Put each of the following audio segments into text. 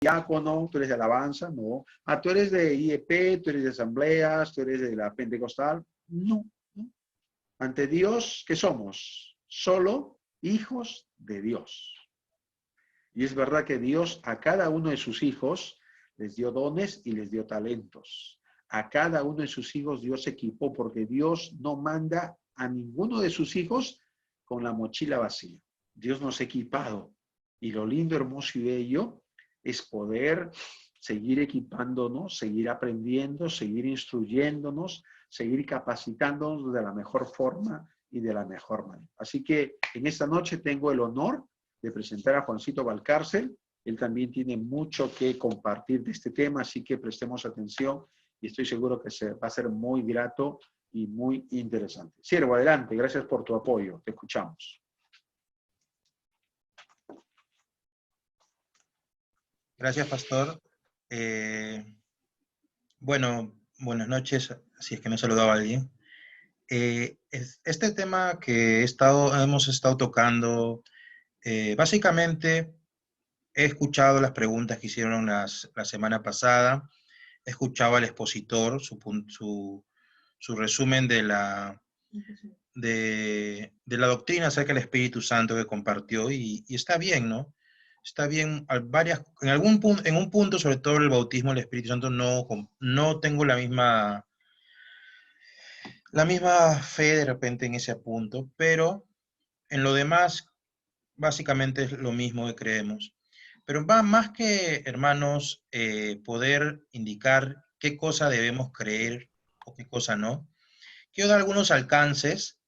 diácono, tú eres de alabanza, no. Ah, tú eres de IEP, tú eres de asambleas, tú eres de la pentecostal. No, no. Ante Dios, ¿qué somos? Solo hijos de Dios. Y es verdad que Dios a cada uno de sus hijos les dio dones y les dio talentos. A cada uno de sus hijos Dios equipó, porque Dios no manda a ninguno de sus hijos con la mochila vacía. Dios nos ha equipado. Y lo lindo, hermoso y bello es poder seguir equipándonos, seguir aprendiendo, seguir instruyéndonos, seguir capacitándonos de la mejor forma y de la mejor manera. Así que en esta noche tengo el honor de presentar a Juancito Valcárcel. Él también tiene mucho que compartir de este tema, así que prestemos atención y estoy seguro que va a ser muy grato y muy interesante. Siervo, adelante, gracias por tu apoyo, te escuchamos. Gracias, pastor. Bueno, buenas noches, si es que no he saludado a alguien. Este tema que hemos estado tocando, básicamente he escuchado las preguntas que hicieron la semana pasada, he escuchado al expositor, su resumen de la doctrina acerca del Espíritu Santo que compartió, y está bien, ¿no? Está bien, en un punto, sobre todo el bautismo del Espíritu Santo, no tengo la misma fe de repente en ese punto, pero en lo demás, básicamente es lo mismo que creemos. Pero va más que, hermanos, poder indicar qué cosa debemos creer o qué cosa no. Quiero dar algunos alcances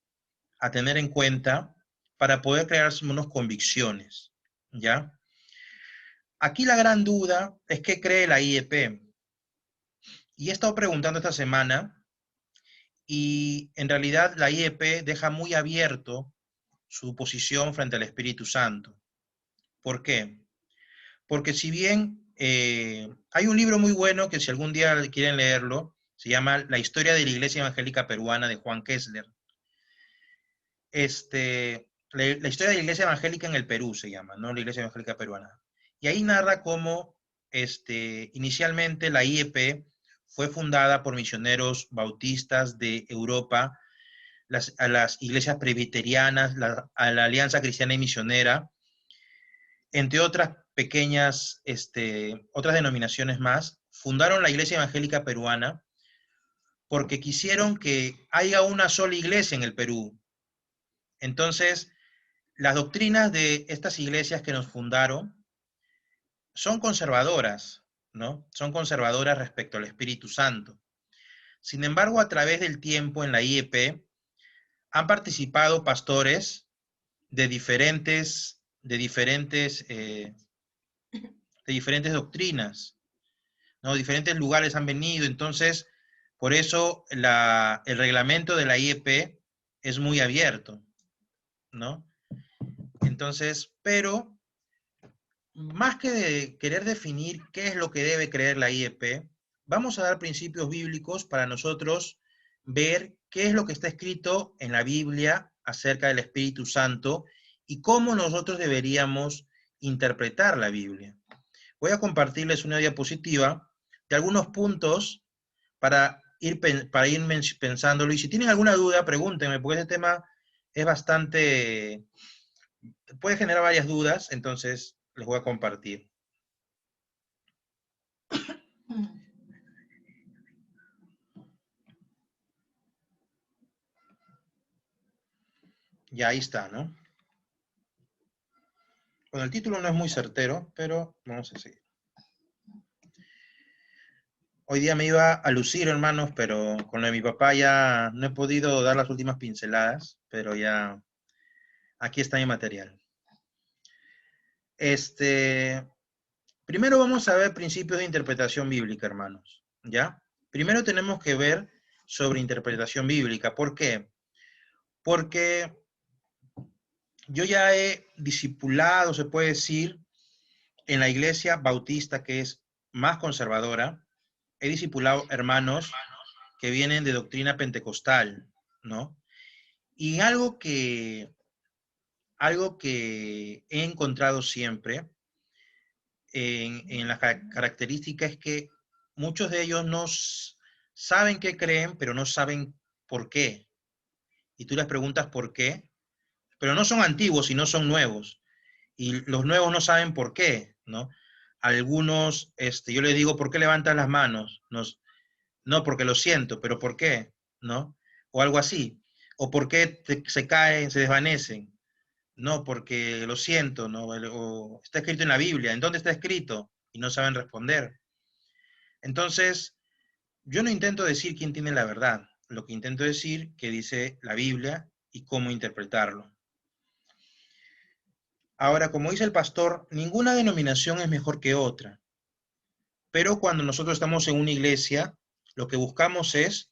a tener en cuenta para poder crear unas convicciones, ¿ya? Aquí la gran duda es qué cree la IEP. Y he estado preguntando esta semana, y en realidad la IEP deja muy abierto su posición frente al Espíritu Santo. ¿Por qué? Porque si bien hay un libro muy bueno que si algún día quieren leerlo, se llama La historia de la Iglesia Evangélica Peruana, de Juan Kessler. La historia de la Iglesia Evangélica en el Perú se llama, no la Iglesia Evangélica Peruana. Y ahí narra cómo inicialmente la IEP fue fundada por misioneros bautistas de Europa, a las iglesias presbiterianas, a la Alianza Cristiana y Misionera, entre otras pequeñas, otras denominaciones más, fundaron la Iglesia Evangélica Peruana porque quisieron que haya una sola iglesia en el Perú. Entonces, las doctrinas de estas iglesias que nos fundaron son conservadoras, ¿no? Son conservadoras respecto al Espíritu Santo. Sin embargo, a través del tiempo en la IEP han participado pastores de diferentes doctrinas, ¿no? Diferentes lugares han venido, entonces, por eso el reglamento de la IEP es muy abierto, ¿no? Entonces, pero más que de querer definir qué es lo que debe creer la IEP, vamos a dar principios bíblicos para nosotros ver qué es lo que está escrito en la Biblia acerca del Espíritu Santo y cómo nosotros deberíamos interpretar la Biblia. Voy a compartirles una diapositiva de algunos puntos para ir pensándolo. Y si tienen alguna duda, pregúntenme, porque este tema es bastante, puede generar varias dudas, entonces les voy a compartir. Ya ahí está, ¿no? Bueno, el título no es muy certero, pero vamos a seguir. Hoy día me iba a lucir, hermanos, pero con lo de mi papá ya no he podido dar las últimas pinceladas, pero ya aquí está mi material. Primero vamos a ver principios de interpretación bíblica, hermanos, ¿ya? Primero tenemos que ver sobre interpretación bíblica. ¿Por qué? Porque yo ya he discipulado, se puede decir, en la iglesia bautista, que es más conservadora. He discipulado hermanos que vienen de doctrina pentecostal, ¿no? Y algo que he encontrado siempre en la característica es que muchos de ellos no saben qué creen, pero no saben por qué. Y tú les preguntas por qué, pero no son antiguos, sino son nuevos. Y los nuevos no saben por qué, ¿no? Algunos, yo les digo, ¿por qué levantas las manos? No, porque lo siento, pero ¿por qué? ¿No? O algo así. O ¿por qué se caen, se desvanecen? No, porque lo siento, ¿no? O está escrito en la Biblia. ¿En dónde está escrito? Y no saben responder. Entonces, yo no intento decir quién tiene la verdad. Lo que intento decir que dice la Biblia y cómo interpretarlo. Ahora, como dice el pastor, ninguna denominación es mejor que otra. Pero cuando nosotros estamos en una iglesia, lo que buscamos es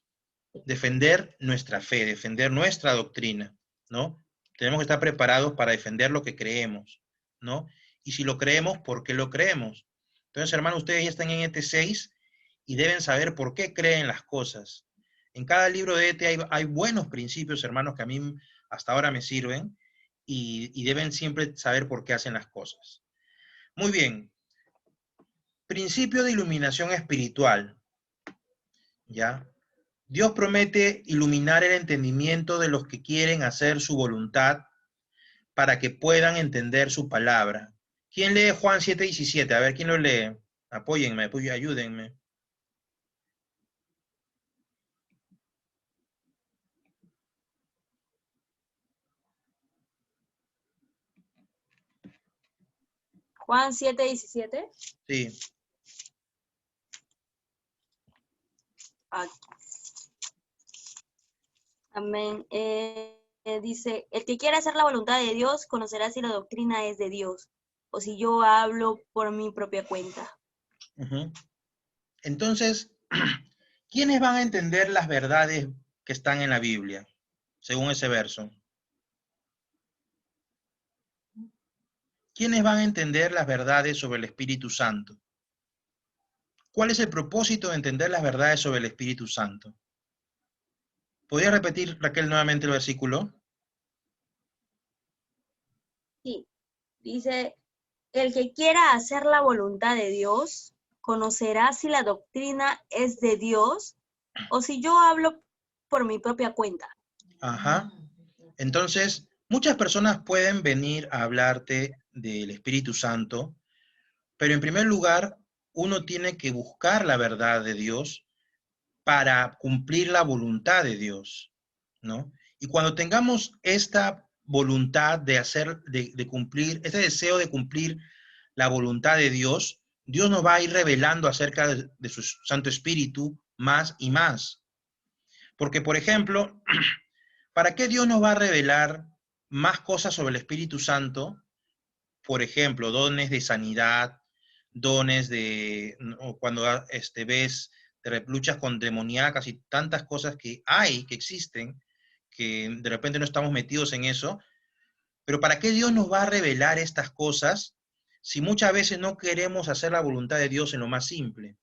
defender nuestra fe, defender nuestra doctrina, ¿no? Tenemos que estar preparados para defender lo que creemos, ¿no? Y si lo creemos, ¿por qué lo creemos? Entonces, hermanos, ustedes ya están en ET6 y deben saber por qué creen las cosas. En cada libro de ET hay buenos principios, hermanos, que a mí hasta ahora me sirven y deben siempre saber por qué hacen las cosas. Muy bien. Principio de iluminación espiritual, ¿ya? Dios promete iluminar el entendimiento de los que quieren hacer su voluntad para que puedan entender su palabra. ¿Quién lee Juan 7:17? A ver, ¿quién lo lee? Apóyenme, ayúdenme. Juan 7:17. Sí. Amén. Dice, el que quiera hacer la voluntad de Dios conocerá si la doctrina es de Dios o si yo hablo por mi propia cuenta. Entonces, ¿quiénes van a entender las verdades que están en la Biblia, según ese verso? ¿Quiénes van a entender las verdades sobre el Espíritu Santo? ¿Cuál es el propósito de entender las verdades sobre el Espíritu Santo? ¿Podría repetir, Raquel, nuevamente el versículo? Sí, dice, el que quiera hacer la voluntad de Dios conocerá si la doctrina es de Dios o si yo hablo por mi propia cuenta. Ajá. Entonces, muchas personas pueden venir a hablarte del Espíritu Santo, pero en primer lugar, uno tiene que buscar la verdad de Dios para cumplir la voluntad de Dios, ¿no? Y cuando tengamos esta voluntad de hacer, de cumplir, este deseo de cumplir la voluntad de Dios, Dios nos va a ir revelando acerca de su Santo Espíritu más y más. Porque, por ejemplo, ¿para qué Dios nos va a revelar más cosas sobre el Espíritu Santo? Por ejemplo, dones de sanidad, dones de, ¿no? Cuando ves, luchas con demoníacas y tantas cosas que hay, que existen, que de repente no estamos metidos en eso. Pero ¿para qué Dios nos va a revelar estas cosas si muchas veces no queremos hacer la voluntad de Dios en lo más simple?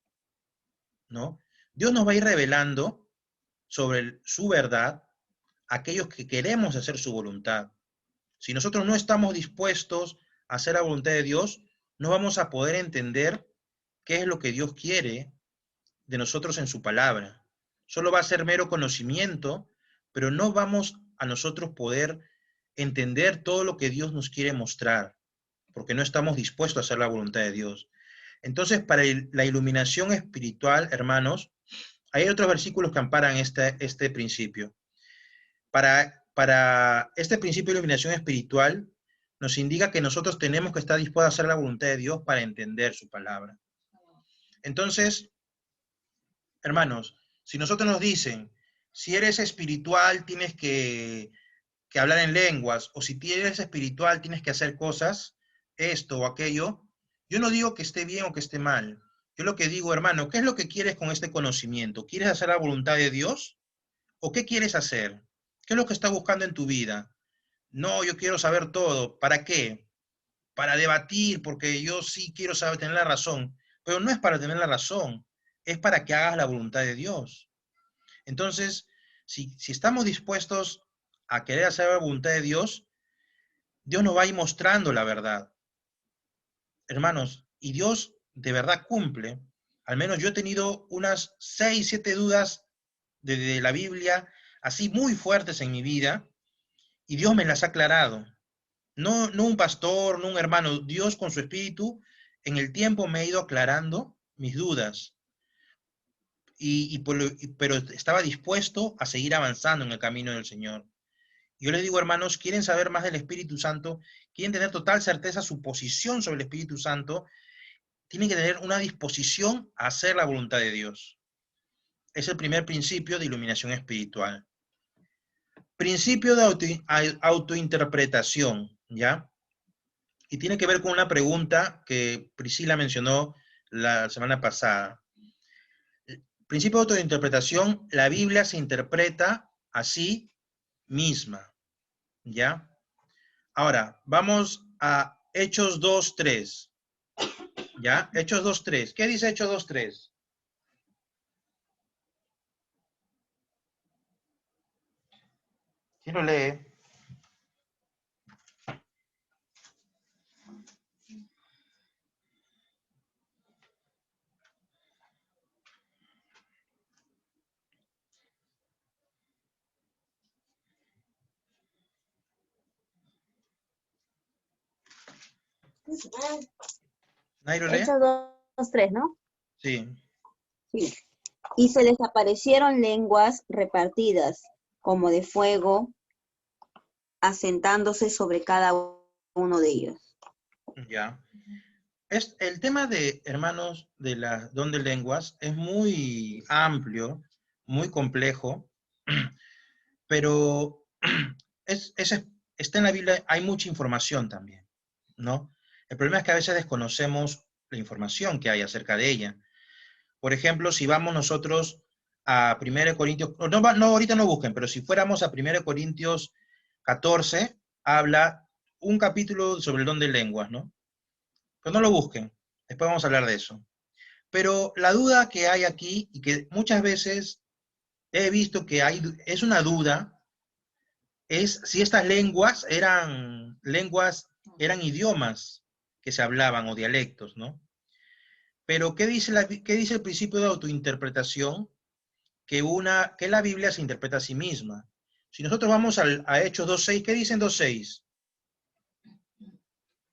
¿No? Dios nos va a ir revelando sobre su verdad a aquellos que queremos hacer su voluntad. Si nosotros no estamos dispuestos a hacer la voluntad de Dios, no vamos a poder entender qué es lo que Dios quiere de nosotros en su palabra. Solo va a ser mero conocimiento, pero no vamos a nosotros poder entender todo lo que Dios nos quiere mostrar, porque no estamos dispuestos a hacer la voluntad de Dios. Entonces, para la iluminación espiritual, hermanos, hay otros versículos que amparan este principio. Para este principio de iluminación espiritual, nos indica que nosotros tenemos que estar dispuestos a hacer la voluntad de Dios para entender su palabra. Entonces, hermanos, si nosotros nos dicen, si eres espiritual tienes que hablar en lenguas, o si eres espiritual tienes que hacer cosas, esto o aquello, yo no digo que esté bien o que esté mal. Yo lo que digo, hermano, ¿qué es lo que quieres con este conocimiento? ¿Quieres hacer la voluntad de Dios? ¿O qué quieres hacer? ¿Qué es lo que estás buscando en tu vida? No, yo quiero saber todo. ¿Para qué? Para debatir, porque yo sí quiero saber, tener la razón. Pero no es para tener la razón, es para que hagas la voluntad de Dios. Entonces, si estamos dispuestos a querer hacer la voluntad de Dios, Dios nos va a ir mostrando la verdad. Hermanos, y Dios de verdad cumple. Al menos yo he tenido unas 6, 7 dudas de la Biblia, así muy fuertes en mi vida, y Dios me las ha aclarado. No, no un pastor, no un hermano, Dios con su espíritu, en el tiempo me ha ido aclarando mis dudas. Pero estaba dispuesto a seguir avanzando en el camino del Señor. Yo les digo, hermanos, ¿quieren saber más del Espíritu Santo? ¿Quieren tener total certeza su posición sobre el Espíritu Santo? Tienen que tener una disposición a hacer la voluntad de Dios. Es el primer principio de iluminación espiritual. Principio de autointerpretación, ¿ya? Y tiene que ver con una pregunta que Priscila mencionó la semana pasada. Principio de autointerpretación, la Biblia se interpreta a sí misma, ¿ya? Ahora, vamos a Hechos 2:3, ¿ya? Hechos 2:3. ¿Qué dice Hechos 2:3? ¿Quién lo lee? ¿Nadie lo lee? Hechos 2:3, ¿no? Sí. Sí. Y se les aparecieron lenguas repartidas, como de fuego, asentándose sobre cada uno de ellos. Ya. El tema de, hermanos, de las don de lenguas es muy amplio, muy complejo, pero está en la Biblia, hay mucha información también, ¿no? El problema es que a veces desconocemos la información que hay acerca de ella. Por ejemplo, si vamos nosotros a 1 Corintios, no, ahorita no busquen, pero si fuéramos a 1 Corintios 14, habla un capítulo sobre el don de lenguas, ¿no? Pero no lo busquen, después vamos a hablar de eso. Pero la duda que hay aquí, y que muchas veces he visto que es una duda, es si estas lenguas eran idiomas que se hablaban o dialectos, ¿no? Pero ¿qué dice el principio de autointerpretación? Que la Biblia se interpreta a sí misma. Si nosotros vamos a Hechos 2:6, ¿qué dicen 2:6?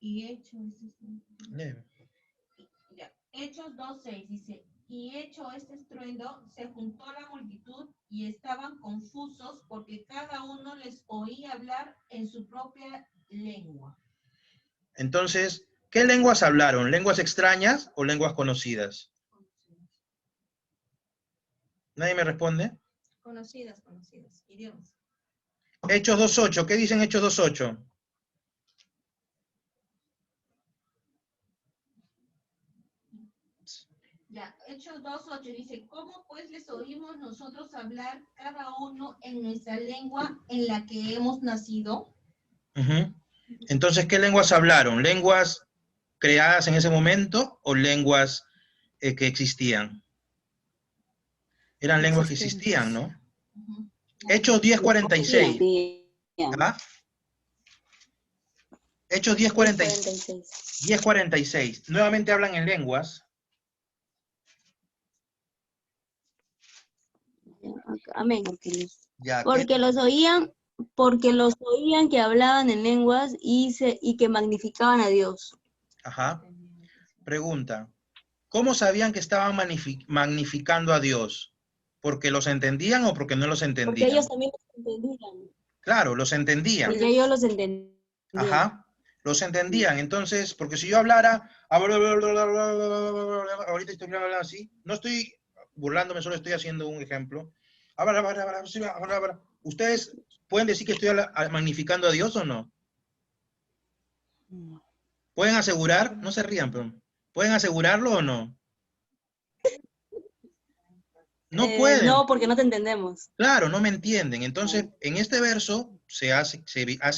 Y Hechos 2:6 dice, y hecho este estruendo, se juntó la multitud y estaban confusos porque cada uno les oía hablar en su propia lengua. Entonces, ¿qué lenguas hablaron? ¿Lenguas extrañas o lenguas conocidas? ¿Nadie me responde? Conocidas, idiomas. Hechos 2:8, ¿qué dicen Hechos 2:8? Ya, Hechos 2:8 dice, ¿cómo pues les oímos nosotros hablar cada uno en nuestra lengua en la que hemos nacido? Entonces, ¿qué lenguas hablaron? ¿Lenguas creadas en ese momento o lenguas que existían? Eran lenguas que existían, ¿no? Hechos 10:46. ¿Ah? Hechos 10:46. Nuevamente hablan en lenguas. Amén. Ya, Porque los oían que hablaban en lenguas y que magnificaban a Dios. Ajá. Pregunta. ¿Cómo sabían que estaban magnificando a Dios? ¿Porque los entendían o porque no los entendían? Porque ellos también los entendían. Claro, los entendían. Porque ellos los entendían. Ajá. Los entendían. Entonces, porque si yo hablara, ahorita estoy hablando así, no estoy burlándome, solo estoy haciendo un ejemplo. ¿Ustedes pueden decir que estoy magnificando a Dios o no? ¿Pueden asegurar? No se rían, pero ¿pueden asegurarlo o no? No pueden. No, porque no te entendemos. Claro, no me entienden. Entonces, en este verso se hace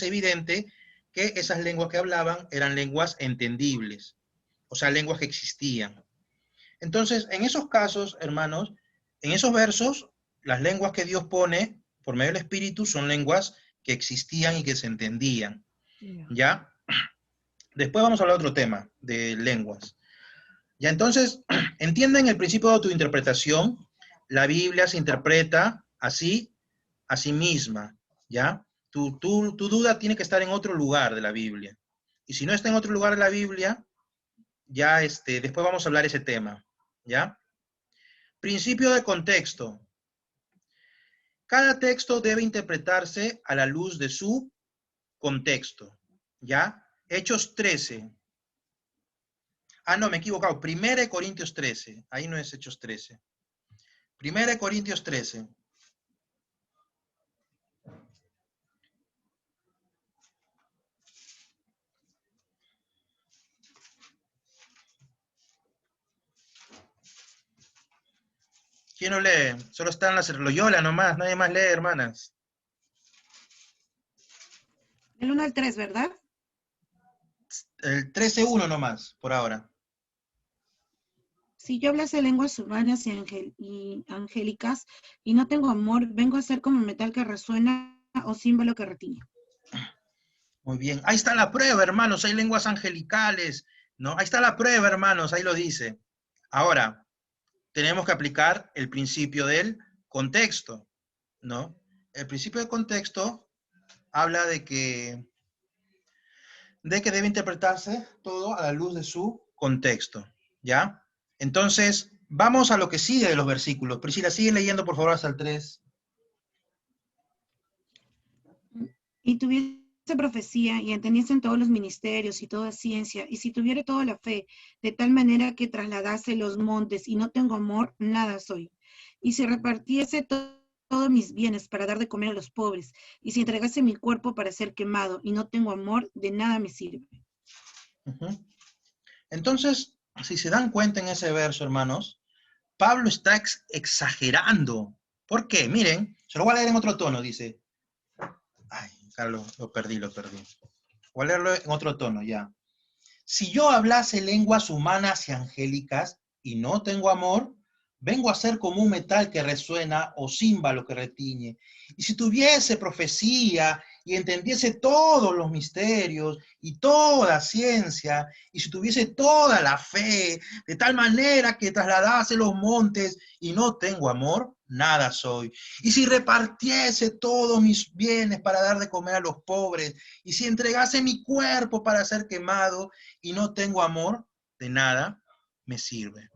evidente que esas lenguas que hablaban eran lenguas entendibles, o sea, lenguas que existían. Entonces, en esos casos, hermanos, en esos versos, las lenguas que Dios pone por medio del Espíritu son lenguas que existían y que se entendían. ¿Ya? Después vamos a hablar de otro tema, de lenguas. Ya, entonces, entienden el principio de autointerpretación. La Biblia se interpreta así, a sí misma, ¿ya? Tu duda tiene que estar en otro lugar de la Biblia. Y si no está en otro lugar de la Biblia, ya después vamos a hablar ese tema, ¿ya? Principio de contexto. Cada texto debe interpretarse a la luz de su contexto, ¿ya? Hechos 13. Ah, no, me he equivocado. 1 Corintios 13. Ahí no es Hechos 13. 1 Corintios 13. ¿Quién no lee? Solo están las Loyola nomás, nadie más lee, hermanas. Del 1 al 3, ¿verdad? El 13:1 nomás, por ahora. Si yo hablase lenguas humanas y angélicas y no tengo amor, vengo a ser como metal que resuena o címbalo que retiñe. Muy bien. Ahí está la prueba, hermanos. Hay lenguas angelicales, ¿no? Ahí está la prueba, hermanos. Ahí lo dice. Ahora, tenemos que aplicar el principio del contexto, ¿no? El principio del contexto habla de que debe interpretarse todo a la luz de su contexto, ¿ya? Entonces, vamos a lo que sigue de los versículos. Priscila, sigue leyendo, por favor, hasta el 3. Y tuviese profecía y entendiesen todos los ministerios y toda ciencia, y si tuviere toda la fe, de tal manera que trasladase los montes y no tengo amor, nada soy. Y si repartiese todos mis bienes para dar de comer a los pobres, y si entregase mi cuerpo para ser quemado y no tengo amor, de nada me sirve. Entonces, si se dan cuenta en ese verso, hermanos, Pablo está exagerando. ¿Por qué? Miren, se lo voy a leer en otro tono, dice. Ay, Carlos, lo perdí. Voy a leerlo en otro tono, ya. Si yo hablase lenguas humanas y angélicas y no tengo amor, vengo a ser como un metal que resuena o címbalo que retiñe. Y si tuviese profecía y entendiese todos los misterios y toda ciencia, y si tuviese toda la fe, de tal manera que trasladase los montes y no tengo amor, nada soy. Y si repartiese todos mis bienes para dar de comer a los pobres, y si entregase mi cuerpo para ser quemado y no tengo amor, de nada me sirve.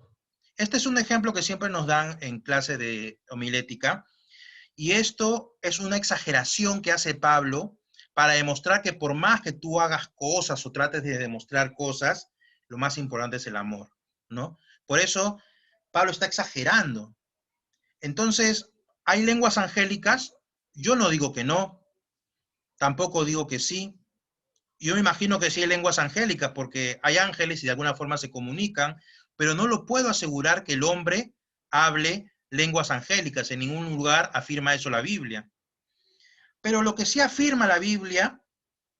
Este es un ejemplo que siempre nos dan en clase de homilética, y esto es una exageración que hace Pablo para demostrar que por más que tú hagas cosas o trates de demostrar cosas, lo más importante es el amor, ¿no? Por eso Pablo está exagerando. Entonces, ¿hay lenguas angélicas? Yo no digo que no, tampoco digo que sí. Yo me imagino que sí hay lenguas angélicas, porque hay ángeles y de alguna forma se comunican, pero no lo puedo asegurar que el hombre hable lenguas angélicas. En ningún lugar afirma eso la Biblia. Pero lo que sí afirma la Biblia,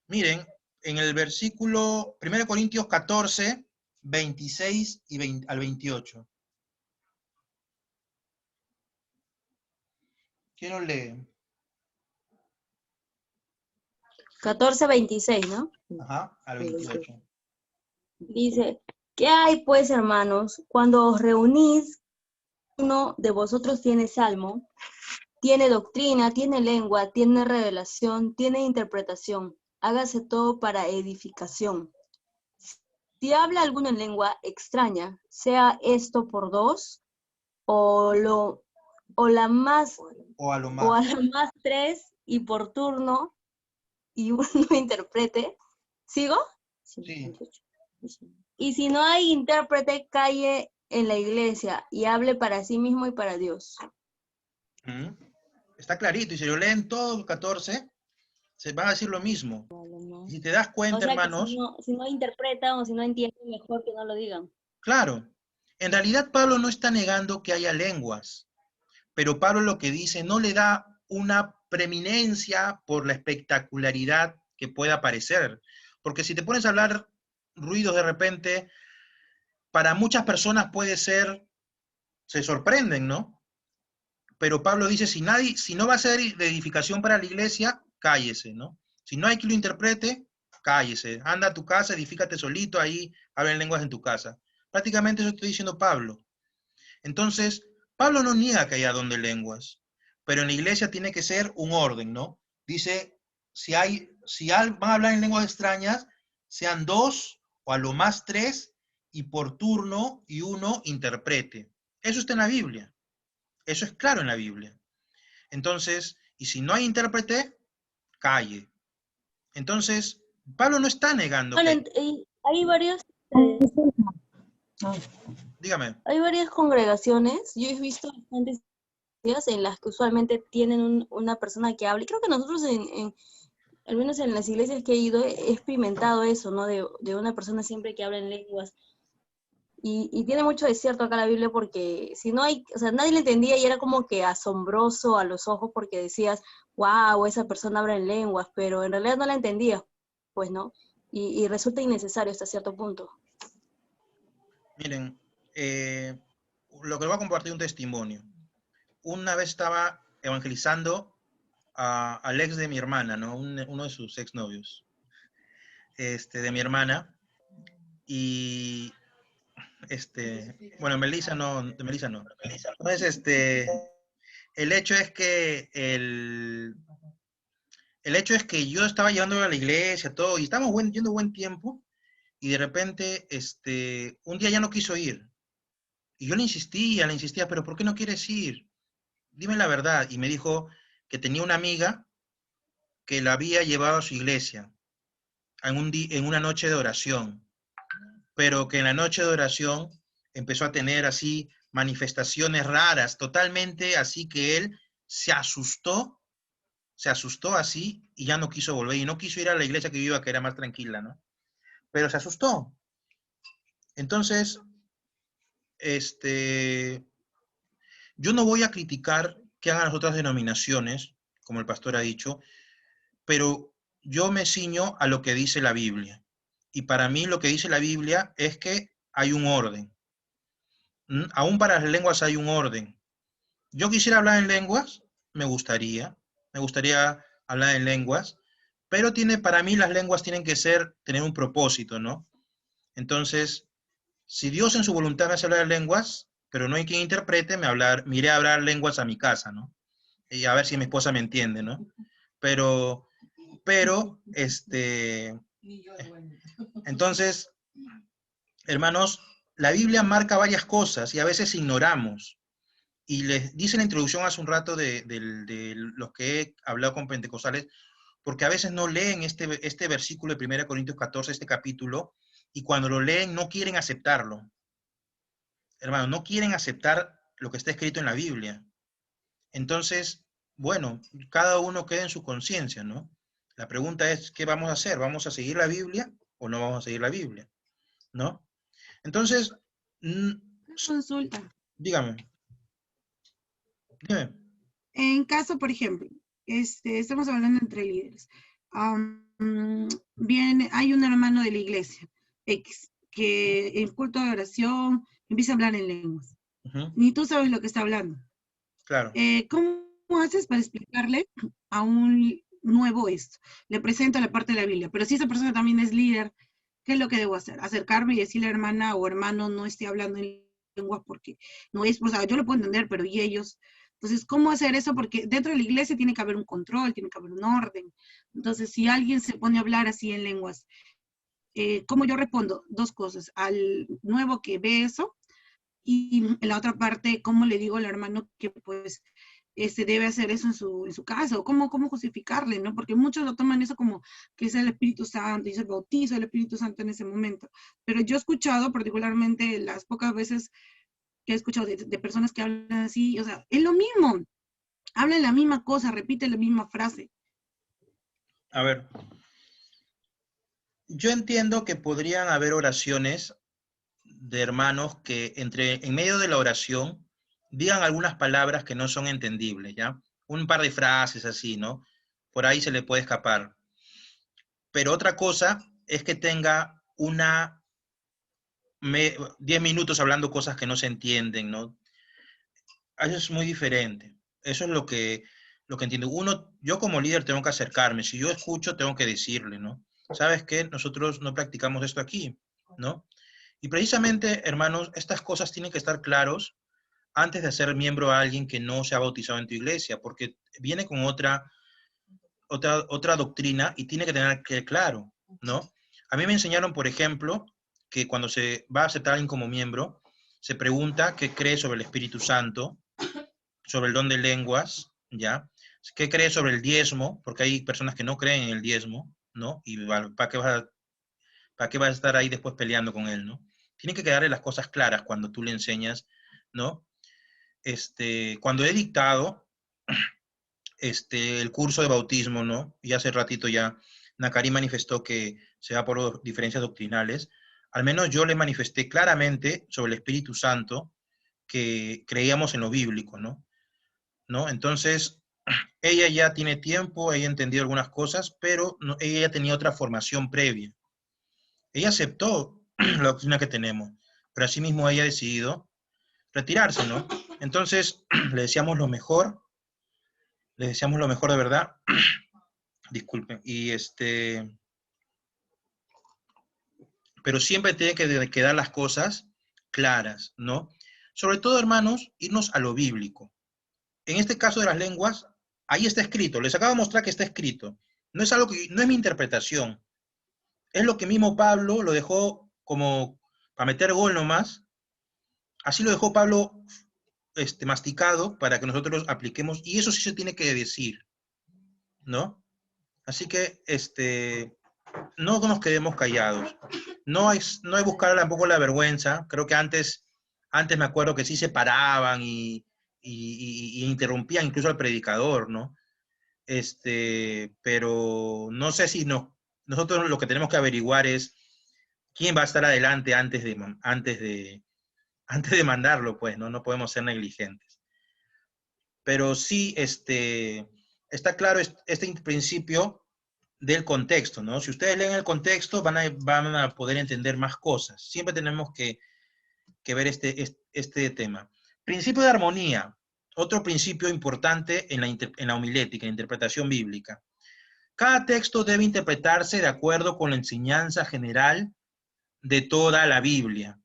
miren, en el versículo 1 Corintios 14, 26 al 28. ¿Quién lo lee? 14:26, ¿no? Ajá, al 28. Dice, ¿qué hay pues, hermanos? Cuando os reunís, uno de vosotros tiene salmo, tiene doctrina, tiene lengua, tiene revelación, tiene interpretación. Hágase todo para edificación. Si habla alguno en lengua extraña, sea esto por dos, o la más, O a lo o más. a la más tres, y por turno, y uno interprete. ¿Sigo? Sí. Y si no hay intérprete, calle en la iglesia y hable para sí mismo y para Dios. Está clarito, y si lo leen todos los 14, se va a decir lo mismo. Y si te das cuenta, O sea, hermanos, que si no interpretan o si no entienden, mejor que no lo digan. claro, en realidad Pablo no está negando que haya lenguas, pero Pablo lo que dice no le da una preeminencia por la espectacularidad que pueda parecer. Porque si te pones a hablar ruidos de repente, para muchas personas puede ser, se sorprenden, ¿no? Pero Pablo dice, si no va a ser de edificación para la iglesia, cállese, ¿no? Si no hay quien lo interprete, cállese. Anda a tu casa, edifícate solito, ahí hablen lenguas en tu casa. Prácticamente eso está diciendo Pablo. Entonces, Pablo no niega que haya don de lenguas, pero en la iglesia tiene que ser un orden, ¿no? Dice, van a hablar en lenguas extrañas, sean 2 o a lo más 3, y por turno y uno interprete. Eso está en la Biblia. Eso es claro en la Biblia. Entonces, y si no hay intérprete, calle. Entonces, Pablo no está negando Bueno, que... hay varios, Dígame. hay varias congregaciones, yo he visto bastantes iglesias en las que usualmente tienen una persona que habla, y creo que nosotros al menos en las iglesias que he ido, he experimentado eso, ¿no? De una persona siempre que habla en lenguas. Y tiene mucho de cierto acá la Biblia porque si no hay, o sea, nadie le entendía y era como que asombroso a los ojos porque decías, wow, esa persona habla en lenguas, pero en realidad no la entendías, pues, ¿no? Y resulta innecesario hasta cierto punto. Miren, lo que les voy a compartir un testimonio. Una vez estaba evangelizando al ex de mi hermana, ¿no? Uno de sus exnovios, de mi hermana, y bueno, Melissa no, de Melissa no. Entonces, el hecho es que el hecho es que yo estaba llevándolo a la iglesia, todo, y estábamos yendo buen tiempo, y de repente, un día ya no quiso ir. Y yo le insistía, pero ¿por qué no quieres ir? Dime la verdad. Y me dijo que tenía una amiga que la había llevado a su iglesia en una noche de oración, pero que en la noche de oración empezó a tener así manifestaciones raras, totalmente así que él se asustó así y ya no quiso volver, y no quiso ir a la iglesia que yo iba, que era más tranquila, ¿no? Pero se asustó. Entonces, yo no voy a criticar que hagan las otras denominaciones, como el pastor ha dicho, pero yo me ciño a lo que dice la Biblia. Y para mí lo que dice la Biblia es que hay un orden. Aún para las lenguas hay un orden. Yo quisiera hablar en lenguas, me gustaría hablar en lenguas, pero para mí las lenguas tienen que tener un propósito, ¿no? Entonces, si Dios en su voluntad me hace hablar en lenguas, pero no hay quien interprete, me iré a hablar lenguas a mi casa, ¿no? Y a ver si mi esposa me entiende, ¿no? Pero, entonces, hermanos, la Biblia marca varias cosas y a veces ignoramos. Y les dice en la introducción hace un rato de los que he hablado con pentecostales, porque a veces no leen este versículo de 1 Corintios 14, este capítulo, y cuando lo leen no quieren aceptarlo. Hermano, no quieren aceptar lo que está escrito en la Biblia. Entonces, bueno, cada uno queda en su conciencia, ¿no? La pregunta es, ¿qué vamos a hacer? ¿Vamos a seguir la Biblia o no vamos a seguir la Biblia? ¿No? Entonces, Consulta. dígame. Dime. En caso, por ejemplo, estamos hablando entre líderes. Hay un hermano de la iglesia, X, que en culto de oración empieza a hablar en lenguas. Ni tú sabes lo que está hablando. Claro. ¿Cómo haces para explicarle a un nuevo esto? Le presento la parte de la Biblia, pero si esa persona también es líder, ¿qué es lo que debo hacer? Acercarme y decirle, hermana o hermano, no esté hablando en lenguas porque no es, o sea, yo lo puedo entender, pero ¿y ellos? Entonces, ¿cómo hacer eso? Porque dentro de la iglesia tiene que haber un control, tiene que haber un orden. Entonces, si alguien se pone a hablar así en lenguas, ¿cómo yo respondo? Dos cosas. Al nuevo que ve eso, y en la otra parte, ¿cómo le digo al hermano que pues debe hacer eso en su casa? ¿O cómo justificarle, no? Porque muchos lo toman eso como que es el Espíritu Santo, y es el bautizo del Espíritu Santo en ese momento. Pero yo he escuchado, particularmente las pocas veces que he escuchado de personas que hablan así, o sea, es lo mismo. Hablan la misma cosa, repiten la misma frase. A ver, yo entiendo que podrían haber oraciones de hermanos que en medio de la oración digan algunas palabras que no son entendibles, ¿ya? Un par de frases así, ¿no? Por ahí se le puede escapar. Pero otra cosa es que tenga 10 minutos hablando cosas que no se entienden, ¿no? Eso es muy diferente. Eso es lo que entiendo. Yo como líder tengo que acercarme. Si yo escucho, tengo que decirle, ¿no? ¿Sabes qué? Nosotros no practicamos esto aquí, ¿no? Y precisamente, hermanos, estas cosas tienen que estar claros antes de hacer miembro a alguien que no se ha bautizado en tu iglesia, porque viene con otra doctrina y tiene que tener que claro, ¿no? A mí me enseñaron, por ejemplo, que cuando se va a aceptar a alguien como miembro, se pregunta qué cree sobre el Espíritu Santo, sobre el don de lenguas, ¿ya? ¿Qué cree sobre el diezmo? Porque hay personas que no creen en el diezmo, ¿no? Y ¿para qué vas a estar ahí después peleando con él, ¿no? Tienen que quedarle las cosas claras cuando tú le enseñas, ¿no? Cuando he dictado el curso de bautismo, ¿no? Y hace ratito ya Nakari manifestó que se va por diferencias doctrinales. Al menos yo le manifesté claramente sobre el Espíritu Santo que creíamos en lo bíblico, ¿no? Entonces, ella ya tiene tiempo, ella ha entendido algunas cosas, pero no, ella ya tenía otra formación previa. Ella aceptó la doctrina que tenemos, pero asimismo ella ha decidido retirarse, ¿no? Entonces, le deseamos lo mejor de verdad. Disculpen. Pero siempre tiene que quedar las cosas claras, ¿no? Sobre todo, hermanos, irnos a lo bíblico. En este caso de las lenguas, ahí está escrito. Les acabo de mostrar que está escrito. No es algo que, no es mi interpretación. Es lo que mismo Pablo lo dejó como para meter gol nomás. Así lo dejó Pablo masticado para que nosotros apliquemos. Y eso sí se tiene que decir, ¿no? Así que no nos quedemos callados. No hay buscar tampoco la vergüenza. Creo que antes me acuerdo que sí se paraban y interrumpían incluso al predicador, ¿no? Pero no sé si nosotros lo que tenemos que averiguar es quién va a estar adelante antes de mandarlo, pues, ¿no? No podemos ser negligentes. Pero sí, está claro este principio del contexto, ¿no? Si ustedes leen el contexto, van a poder entender más cosas. Siempre tenemos que ver este tema. Principio de armonía, otro principio importante en la homilética, en la interpretación bíblica. Cada texto debe interpretarse de acuerdo con la enseñanza general de toda la Biblia.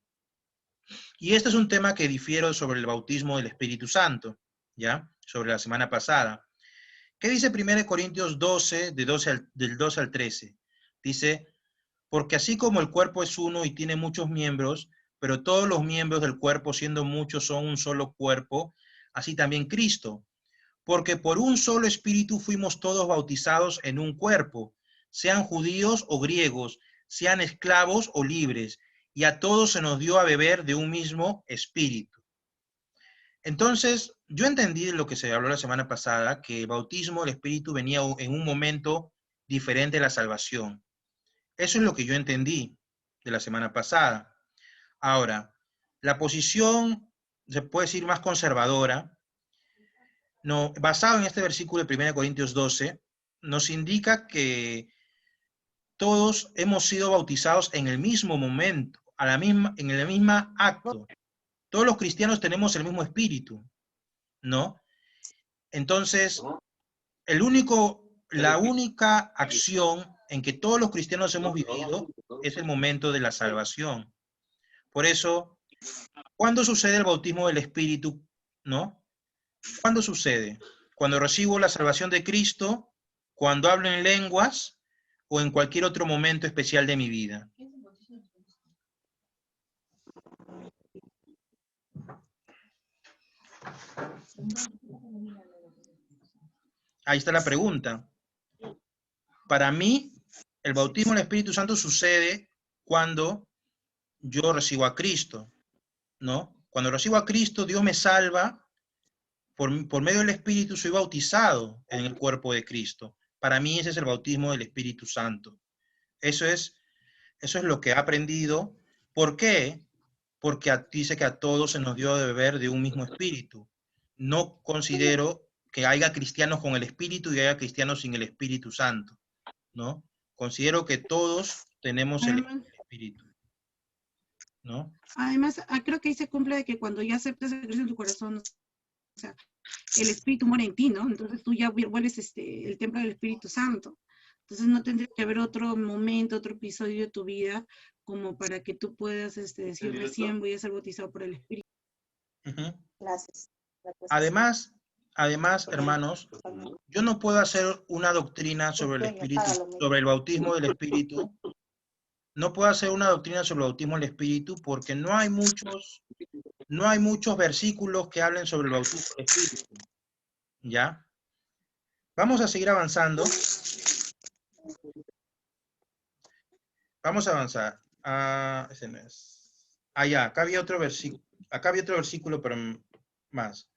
Y este es un tema que difiero sobre el bautismo del Espíritu Santo, ¿ya? Sobre la semana pasada. ¿Qué dice 1 Corintios 12, del 12 al 13? Dice, porque así como el cuerpo es uno y tiene muchos miembros, pero todos los miembros del cuerpo, siendo muchos, son un solo cuerpo, así también Cristo. Porque por un solo espíritu fuimos todos bautizados en un cuerpo, sean judíos o griegos, sean esclavos o libres, y a todos se nos dio a beber de un mismo espíritu. Entonces, yo entendí lo que se habló la semana pasada, que el bautismo del Espíritu venía en un momento diferente a la salvación. Eso es lo que yo entendí de la semana pasada. Ahora, la posición, se puede decir, más conservadora, no, basado en este versículo de 1 Corintios 12, nos indica que todos hemos sido bautizados en el mismo momento, en el mismo acto. Todos los cristianos tenemos el mismo espíritu, ¿no? Entonces, la única acción en que todos los cristianos hemos vivido es el momento de la salvación. Por eso, ¿cuándo sucede el bautismo del Espíritu? ¿No? ¿Cuándo sucede? Cuando recibo la salvación de Cristo, cuando hablo en lenguas o en cualquier otro momento especial de mi vida. Ahí está la pregunta. Para mí, el bautismo del Espíritu Santo sucede cuando yo recibo a Cristo, ¿no? Cuando recibo a Cristo, Dios me salva, por medio del Espíritu soy bautizado en el cuerpo de Cristo. Para mí ese es el bautismo del Espíritu Santo. Eso es lo que he aprendido. ¿Por qué? Porque dice que a todos se nos dio de beber de un mismo espíritu. No considero que haya cristianos con el Espíritu y haya cristianos sin el Espíritu Santo, ¿no? Considero que todos tenemos el Espíritu, ¿no? Además, creo que ahí se cumple de que cuando ya aceptas a Cristo en tu corazón, o sea, el Espíritu muere en ti, ¿no? Entonces tú ya vuelves el templo del Espíritu Santo. Entonces no tendría que haber otro momento, otro episodio de tu vida como para que tú puedas decir recién voy a ser bautizado por el Espíritu. Gracias. Además, hermanos, yo no puedo hacer una doctrina sobre el Espíritu, sobre el bautismo del Espíritu. No puedo hacer una doctrina sobre el bautismo del Espíritu porque no hay muchos versículos que hablen sobre el bautismo del Espíritu. ¿Ya? Vamos a seguir avanzando. Vamos a avanzar. Ese no es. Ya, acá había otro versículo, pero más.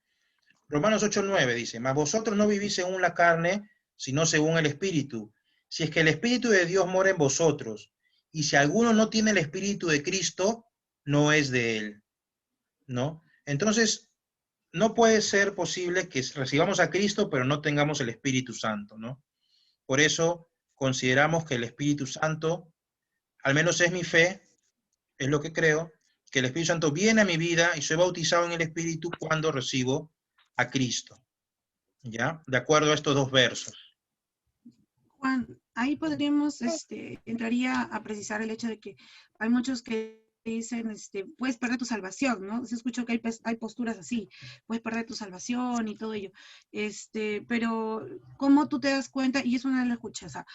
Romanos 8:9 dice, mas vosotros no vivís según la carne, sino según el Espíritu. Si es que el Espíritu de Dios mora en vosotros, y si alguno no tiene el Espíritu de Cristo, no es de él. ¿No? Entonces, no puede ser posible que recibamos a Cristo, pero no tengamos el Espíritu Santo, ¿no? Por eso consideramos que el Espíritu Santo, al menos es mi fe, es lo que creo, que el Espíritu Santo viene a mi vida y soy bautizado en el Espíritu cuando recibo a Cristo. ¿Ya? De acuerdo a estos dos versos. Juan, ahí podríamos, entraría a precisar el hecho de que hay muchos que dicen, puedes perder tu salvación, ¿no? Se escuchó que hay posturas así, puedes perder tu salvación y todo ello. Pero, ¿cómo tú te das cuenta? Y eso no lo escuchas, o sea,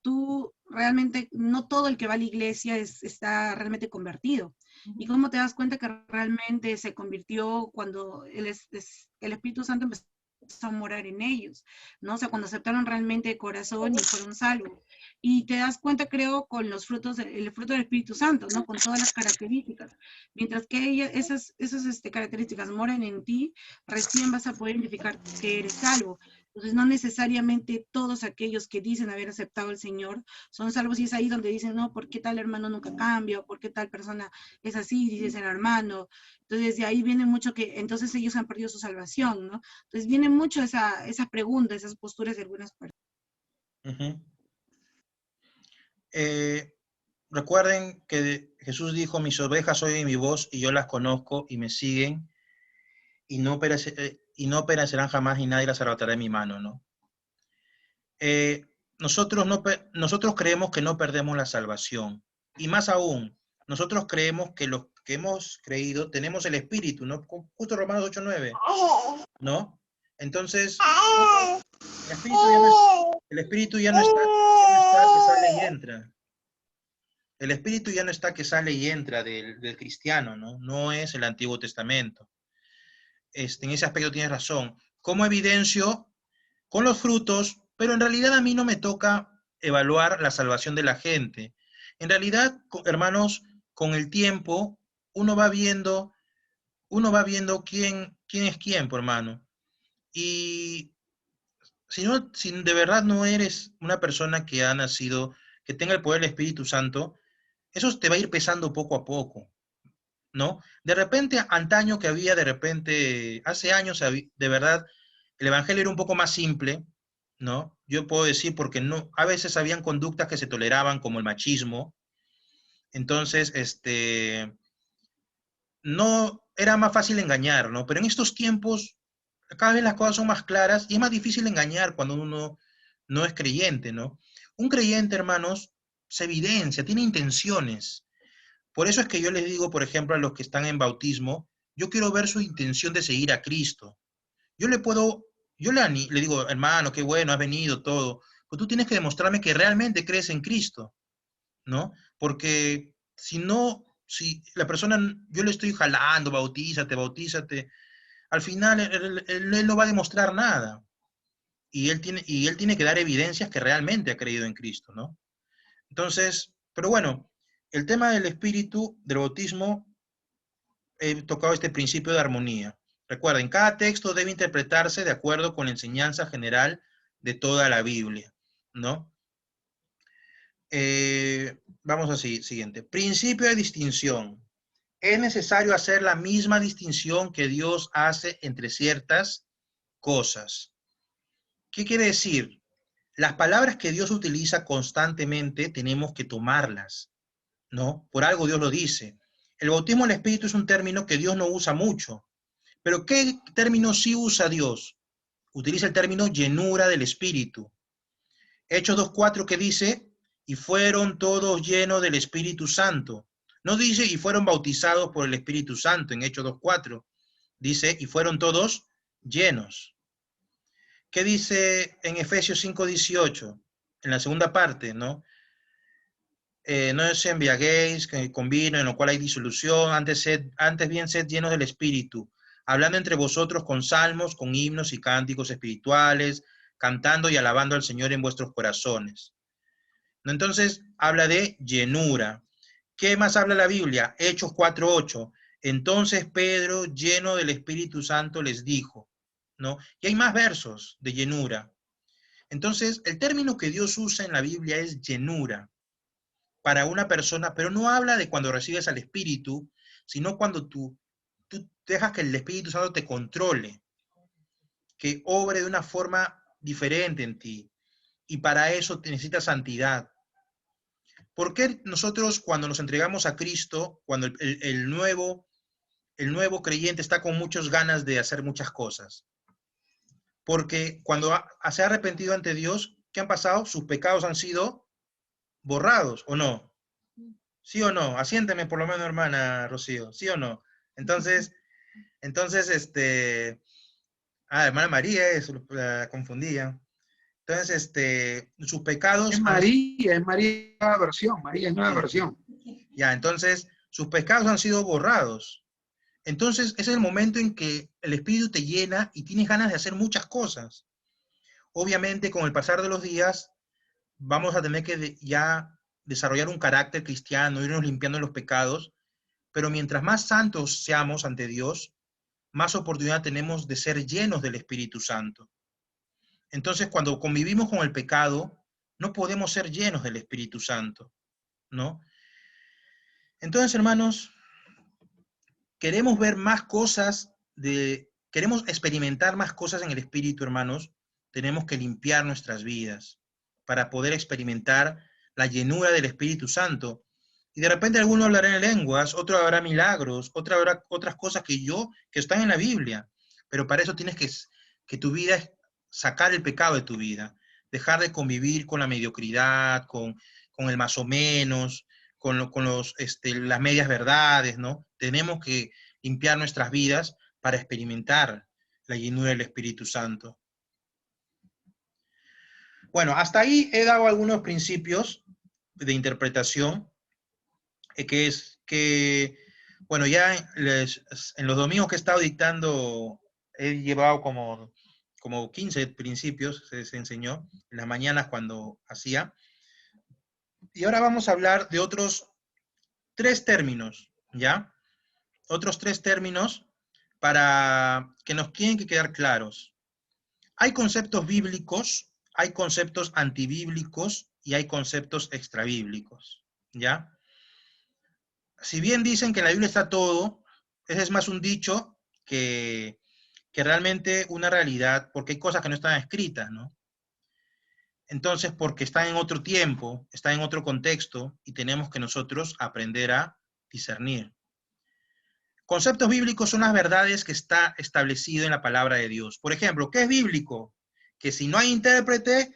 tú realmente, no todo el que va a la iglesia está realmente convertido. ¿Y cómo te das cuenta que realmente se convirtió cuando el Espíritu Santo empezó a morar en ellos, ¿no? O sea, cuando aceptaron realmente de corazón y fueron salvos. Y te das cuenta, creo, con los frutos, el fruto del Espíritu Santo, ¿no? Con todas las características. Mientras que esas características moran en ti, recién vas a poder identificar que eres salvo. Entonces, no necesariamente todos aquellos que dicen haber aceptado al Señor son salvos, y es ahí donde dicen, no, ¿por qué tal hermano nunca cambia? ¿O por qué tal persona es así? Dices el hermano. Entonces, de ahí viene mucho que, entonces ellos han perdido su salvación, ¿no? Entonces, viene mucho esa pregunta, esas posturas de algunas personas. Recuerden que Jesús dijo, mis ovejas oyen mi voz y yo las conozco y me siguen y no perecerán jamás y nadie las arrebatará de mi mano, ¿no? Nosotros creemos que no perdemos la salvación. Y más aún, nosotros creemos que los que hemos creído tenemos el Espíritu, ¿no? Justo Romanos 8:9, ¿no? Entonces, el Espíritu ya no está que sale y entra. El Espíritu ya no está que sale y entra del cristiano, ¿no? No es el Antiguo Testamento. En ese aspecto tienes razón. ¿Cómo evidencio? Con los frutos, pero en realidad a mí no me toca evaluar la salvación de la gente. En realidad, hermanos, con el tiempo, uno va viendo quién es quién, por hermano. Y si de verdad no eres una persona que ha nacido, que tenga el poder del Espíritu Santo, eso te va a ir pesando poco a poco, ¿no? De repente, antaño que había, hace años, de verdad, el Evangelio era un poco más simple, ¿no? Yo puedo decir porque no, a veces habían conductas que se toleraban, como el machismo. Entonces, no, era más fácil engañar, ¿no? Pero en estos tiempos, cada vez las cosas son más claras y es más difícil engañar cuando uno no es creyente, ¿no? Un creyente, hermanos, se evidencia, tiene intenciones. Por eso es que yo les digo, por ejemplo, a los que están en bautismo, yo quiero ver su intención de seguir a Cristo. Yo le digo, hermano, qué bueno, has venido, todo. Pues tú tienes que demostrarme que realmente crees en Cristo, ¿no? Porque si la persona, yo le estoy jalando, bautízate, al final él no va a demostrar nada. Y él tiene que dar evidencias que realmente ha creído en Cristo, ¿no? Entonces, pero bueno, el tema del espíritu, del bautismo, he tocado este principio de armonía. Recuerden, cada texto debe interpretarse de acuerdo con la enseñanza general de toda la Biblia, ¿no? Vamos así, siguiente. Principio de distinción. Es necesario hacer la misma distinción que Dios hace entre ciertas cosas. ¿Qué quiere decir? Las palabras que Dios utiliza constantemente tenemos que tomarlas, ¿no? Por algo Dios lo dice. El bautismo del Espíritu es un término que Dios no usa mucho. Pero ¿qué término sí usa Dios? Utiliza el término llenura del Espíritu. Hechos 2:4 que dice, y fueron todos llenos del Espíritu Santo. No dice, y fueron bautizados por el Espíritu Santo en Hechos 2:4. Dice, y fueron todos llenos. ¿Qué dice en Efesios 5:18? En la segunda parte, ¿no? No os embriaguéis con vino, en lo cual hay disolución, antes bien sed llenos del Espíritu, hablando entre vosotros con salmos, con himnos y cánticos espirituales, cantando y alabando al Señor en vuestros corazones. ¿No? Entonces, habla de llenura. ¿Qué más habla la Biblia? Hechos 4:8. Entonces Pedro, lleno del Espíritu Santo, les dijo, ¿no? Y hay más versos de llenura. Entonces, el término que Dios usa en la Biblia es llenura para una persona, pero no habla de cuando recibes al Espíritu, sino cuando tú dejas que el Espíritu Santo te controle, que obre de una forma diferente en ti. Y para eso necesitas santidad. ¿Por qué nosotros cuando nos entregamos a Cristo, cuando el nuevo creyente está con muchas ganas de hacer muchas cosas? Porque cuando se ha arrepentido ante Dios, ¿qué han pasado? Sus pecados han sido borrados, ¿o no? ¿Sí o no? Asiénteme por lo menos, hermana Rocío, ¿sí o no? Entonces, hermana María, eso la confundía. Entonces, sus pecados Es María nueva versión, María es nueva versión. Ya, entonces, sus pecados han sido borrados. Entonces, ese es el momento en que el Espíritu te llena y tienes ganas de hacer muchas cosas. Obviamente, con el pasar de los días, vamos a tener que ya desarrollar un carácter cristiano, irnos limpiando los pecados, pero mientras más santos seamos ante Dios, más oportunidad tenemos de ser llenos del Espíritu Santo. Entonces, cuando convivimos con el pecado, no podemos ser llenos del Espíritu Santo, ¿no? Entonces, hermanos, queremos ver más cosas, queremos experimentar más cosas en el Espíritu, hermanos, tenemos que limpiar nuestras vidas para poder experimentar la llenura del Espíritu Santo. Y de repente alguno hablará en lenguas, otro habrá milagros, otro habrá otras cosas que están en la Biblia. Pero para eso tienes que tu vida es sacar el pecado de tu vida, dejar de convivir con la mediocridad, con el más o menos, con las medias verdades, ¿no? Tenemos que limpiar nuestras vidas para experimentar la llenura del Espíritu Santo. Bueno, hasta ahí he dado algunos principios de interpretación, bueno, ya en los domingos que he estado dictando, he llevado como 15 principios, se enseñó, en las mañanas cuando hacía. Y ahora vamos a hablar de otros 3 términos, ¿ya? Otros 3 términos para que nos tienen que quedar claros. Hay conceptos bíblicos, hay conceptos antibíblicos y hay conceptos extrabíblicos, ¿ya? Si bien dicen que en la Biblia está todo, ese es más un dicho que realmente una realidad, porque hay cosas que no están escritas, ¿no? Entonces, porque están en otro tiempo, están en otro contexto, y tenemos que nosotros aprender a discernir. Conceptos bíblicos son las verdades que está establecido en la palabra de Dios. Por ejemplo, ¿qué es bíblico? Que si no hay intérprete,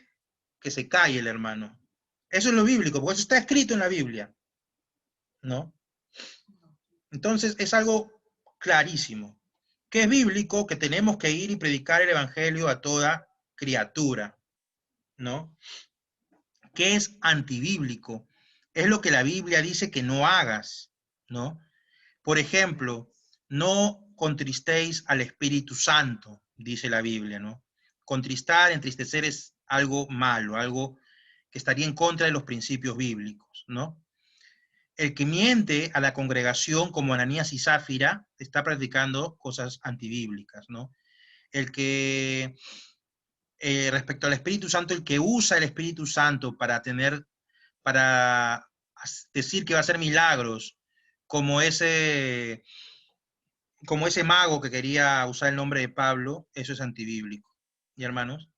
que se calle el hermano. Eso es lo bíblico, porque eso está escrito en la Biblia, ¿no? Entonces, es algo clarísimo. ¿Qué es bíblico? Que tenemos que ir y predicar el evangelio a toda criatura, ¿no? ¿Qué es antibíblico? Es lo que la Biblia dice que no hagas, ¿no? Por ejemplo, no contristéis al Espíritu Santo, dice la Biblia, ¿no? Contristar, entristecer es algo malo, algo que estaría en contra de los principios bíblicos, ¿no? El que miente a la congregación como Ananías y Zafira está practicando cosas antibíblicas, ¿no? El que, respecto al Espíritu Santo, el que usa el Espíritu Santo para decir que va a hacer milagros, como ese mago que quería usar el nombre de Pablo, eso es antibíblico, ¿y hermanos?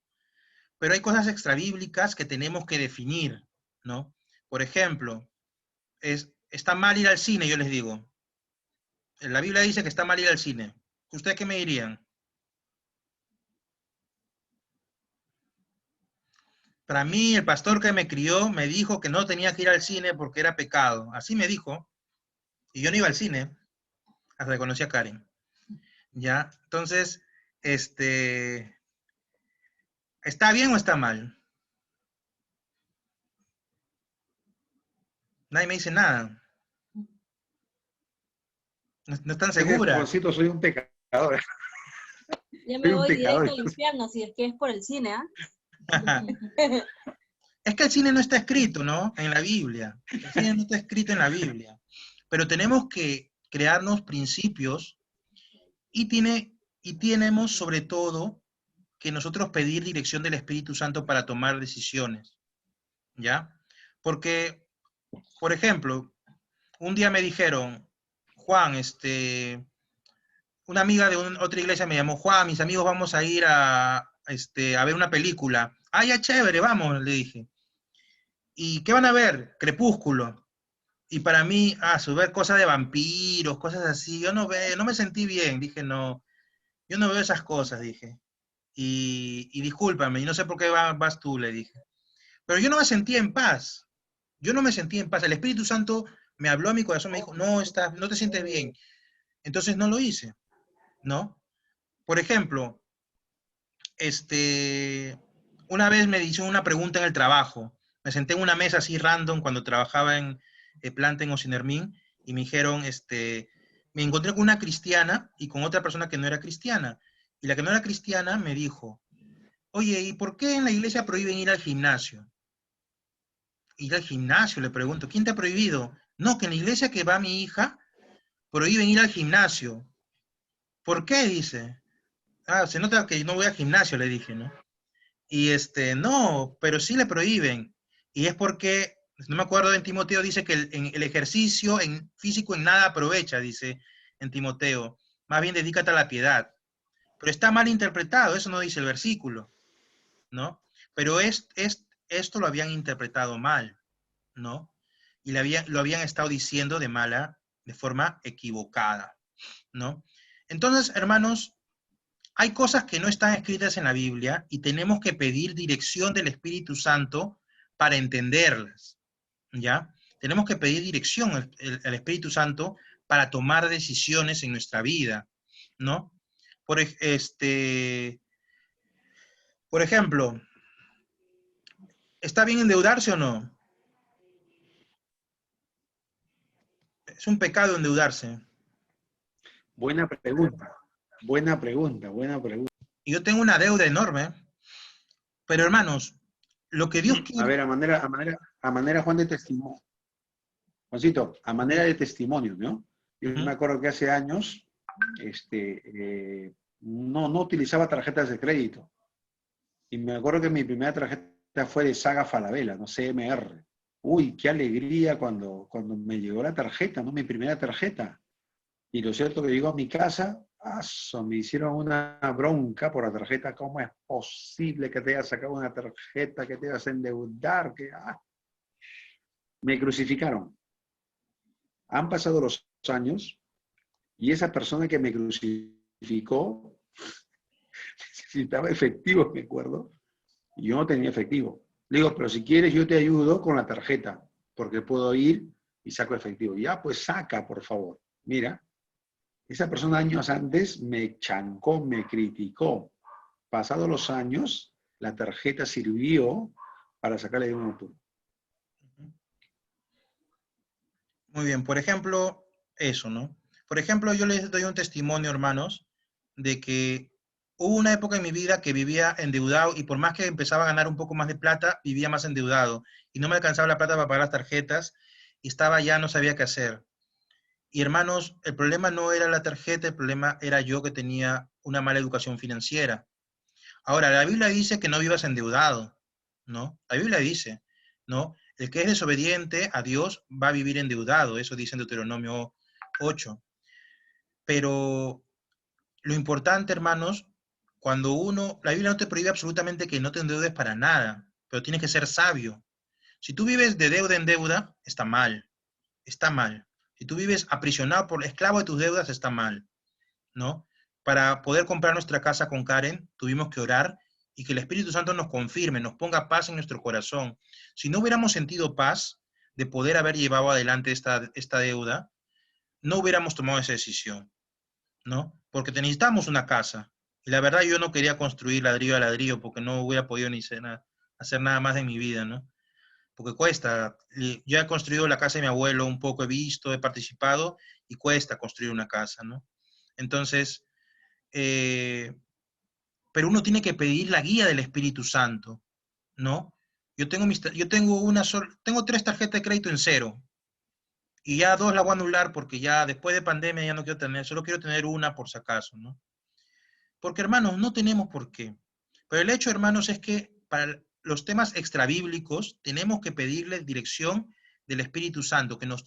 Pero hay cosas extrabíblicas que tenemos que definir, ¿no? Por ejemplo, está mal ir al cine, yo les digo. La Biblia dice que está mal ir al cine. ¿Ustedes qué me dirían? Para mí, el pastor que me crió me dijo que no tenía que ir al cine porque era pecado. Así me dijo. Y yo no iba al cine hasta que conocí a Karen. ¿Ya? Entonces, ¿está bien o está mal? Nadie me dice nada. No están Es que, seguras. Juancito, soy un pecador. Yo Soy me un voy pecador. directo al infierno si es que es por el cine, ¿ah? Es que el cine no está escrito, ¿no? En la Biblia. El cine no está escrito en la Biblia. Pero tenemos que crearnos principios y tenemos sobre todo que nosotros pedir dirección del Espíritu Santo para tomar decisiones, ¿ya? Porque, por ejemplo, un día me dijeron, Juan, una amiga de otra iglesia me llamó, Juan, mis amigos vamos a ir a ver una película. Ah, ya chévere, vamos, le dije. ¿Y qué van a ver? Crepúsculo. Y para mí, ver cosas de vampiros, cosas así, yo no me sentí bien, dije, no, yo no veo esas cosas, dije. Y discúlpame, y no sé por qué vas tú, le dije. Pero yo no me sentía en paz. Yo no me sentía en paz. El Espíritu Santo me habló a mi corazón, me dijo, no te sientes bien. Entonces no lo hice, ¿no? Por ejemplo, una vez me hizo una pregunta en el trabajo. Me senté en una mesa así random cuando trabajaba en Planten o Sinermín y me dijeron, me encontré con una cristiana y con otra persona que no era cristiana. Y la que no era cristiana me dijo, oye, ¿y por qué en la iglesia prohíben ir al gimnasio? Ir al gimnasio, le pregunto, ¿quién te ha prohibido? No, que en la iglesia que va mi hija prohíben ir al gimnasio. ¿Por qué? Dice. Se nota que no voy al gimnasio, le dije, ¿no? Y no, pero sí le prohíben. Y es porque, no me acuerdo, en Timoteo dice que el ejercicio físico en nada aprovecha, dice en Timoteo. Más bien dedícate a la piedad. Pero está mal interpretado, eso no dice el versículo, ¿no? Pero esto lo habían interpretado mal, ¿no? Y lo habían estado diciendo de forma equivocada, ¿no? Entonces, hermanos, hay cosas que no están escritas en la Biblia y tenemos que pedir dirección del Espíritu Santo para entenderlas, ¿ya? Tenemos que pedir dirección al Espíritu Santo para tomar decisiones en nuestra vida, ¿no? Por ejemplo, ¿está bien endeudarse o no? Es un pecado endeudarse. Buena pregunta. Buena pregunta, buena pregunta. Y yo tengo una deuda enorme, pero hermanos, lo que Dios A quiere... ver, a manera, Juan, de testimonio. Juancito, a manera de testimonio, ¿no? Yo me acuerdo que hace años, no utilizaba tarjetas de crédito. Y me acuerdo que mi primera tarjeta fue de Saga Falabella, no CMR. Uy, qué alegría cuando me llegó la tarjeta, ¿no? Mi primera tarjeta. Y lo cierto que llegó a mi casa, me hicieron una bronca por la tarjeta. ¿Cómo es posible que te hayas sacado una tarjeta, que te vas a endeudar? Me crucificaron. Han pasado los años y esa persona que me crucificó necesitaba efectivo, me acuerdo, y yo no tenía efectivo. Le digo, pero si quieres yo te ayudo con la tarjeta, porque puedo ir y saco efectivo. Ya, pues saca, por favor. Mira, esa persona años antes me chancó, me criticó. Pasados los años, la tarjeta sirvió para sacarle de un apuro. Muy bien, por ejemplo, eso, ¿no? Por ejemplo, yo les doy un testimonio, hermanos, de que hubo una época en mi vida que vivía endeudado y por más que empezaba a ganar un poco más de plata, vivía más endeudado y no me alcanzaba la plata para pagar las tarjetas y no sabía qué hacer. Y hermanos, el problema no era la tarjeta, el problema era yo que tenía una mala educación financiera. Ahora, la Biblia dice que no vivas endeudado, ¿no? La Biblia dice, ¿no? El que es desobediente a Dios va a vivir endeudado, eso dice en Deuteronomio 8. Pero lo importante, hermanos, la Biblia no te prohíbe absolutamente que no te endeudes para nada, pero tienes que ser sabio. Si tú vives de deuda en deuda, está mal, está mal. Si tú vives aprisionado por esclavo de tus deudas, está mal, ¿no? Para poder comprar nuestra casa con Karen, tuvimos que orar y que el Espíritu Santo nos confirme, nos ponga paz en nuestro corazón. Si no hubiéramos sentido paz de poder haber llevado adelante esta deuda, no hubiéramos tomado esa decisión, ¿no? Porque necesitamos una casa. Y la verdad yo no quería construir ladrillo a ladrillo porque no hubiera podido ni hacer nada más en mi vida, ¿no? Porque cuesta. Yo he construido la casa de mi abuelo un poco, he visto, he participado, y cuesta construir una casa, ¿no? Entonces, pero uno tiene que pedir la guía del Espíritu Santo, ¿no? Tengo 3 tarjetas de crédito en cero, y ya 2 las voy a anular porque ya después de pandemia ya no quiero tener, solo quiero tener una por si acaso, ¿no? Porque, hermanos, no tenemos por qué. Pero el hecho, hermanos, es que para los temas extrabíblicos tenemos que pedirle dirección del Espíritu Santo, que nos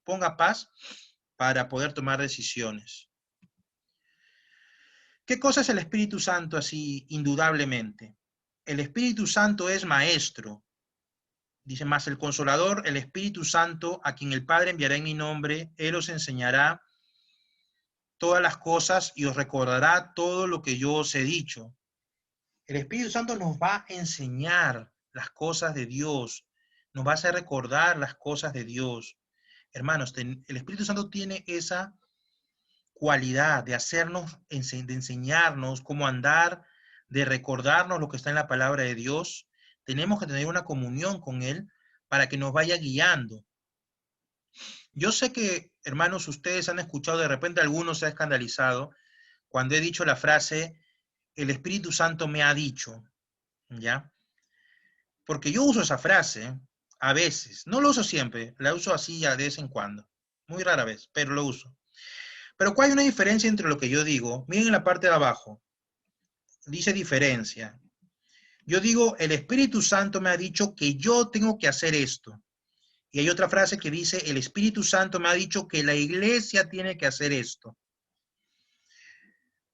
ponga paz para poder tomar decisiones. ¿Qué cosa es el Espíritu Santo así, indudablemente? El Espíritu Santo es maestro. Dice más, el Consolador, el Espíritu Santo, a quien el Padre enviará en mi nombre, Él os enseñará todas las cosas y os recordará todo lo que yo os he dicho. El Espíritu Santo nos va a enseñar las cosas de Dios, nos va a hacer recordar las cosas de Dios. Hermanos, el Espíritu Santo tiene esa cualidad de hacernos, de enseñarnos cómo andar, de recordarnos lo que está en la palabra de Dios. Tenemos que tener una comunión con Él para que nos vaya guiando. Yo sé que, hermanos, ustedes han escuchado, de repente algunos se han escandalizado cuando he dicho la frase, el Espíritu Santo me ha dicho, ¿ya? Porque yo uso esa frase a veces, no lo uso siempre, la uso así ya de vez en cuando, muy rara vez, pero lo uso. Pero ¿cuál hay una diferencia entre lo que yo digo? Miren en la parte de abajo, dice diferencia. Yo digo, el Espíritu Santo me ha dicho que yo tengo que hacer esto. Y hay otra frase que dice, el Espíritu Santo me ha dicho que la iglesia tiene que hacer esto.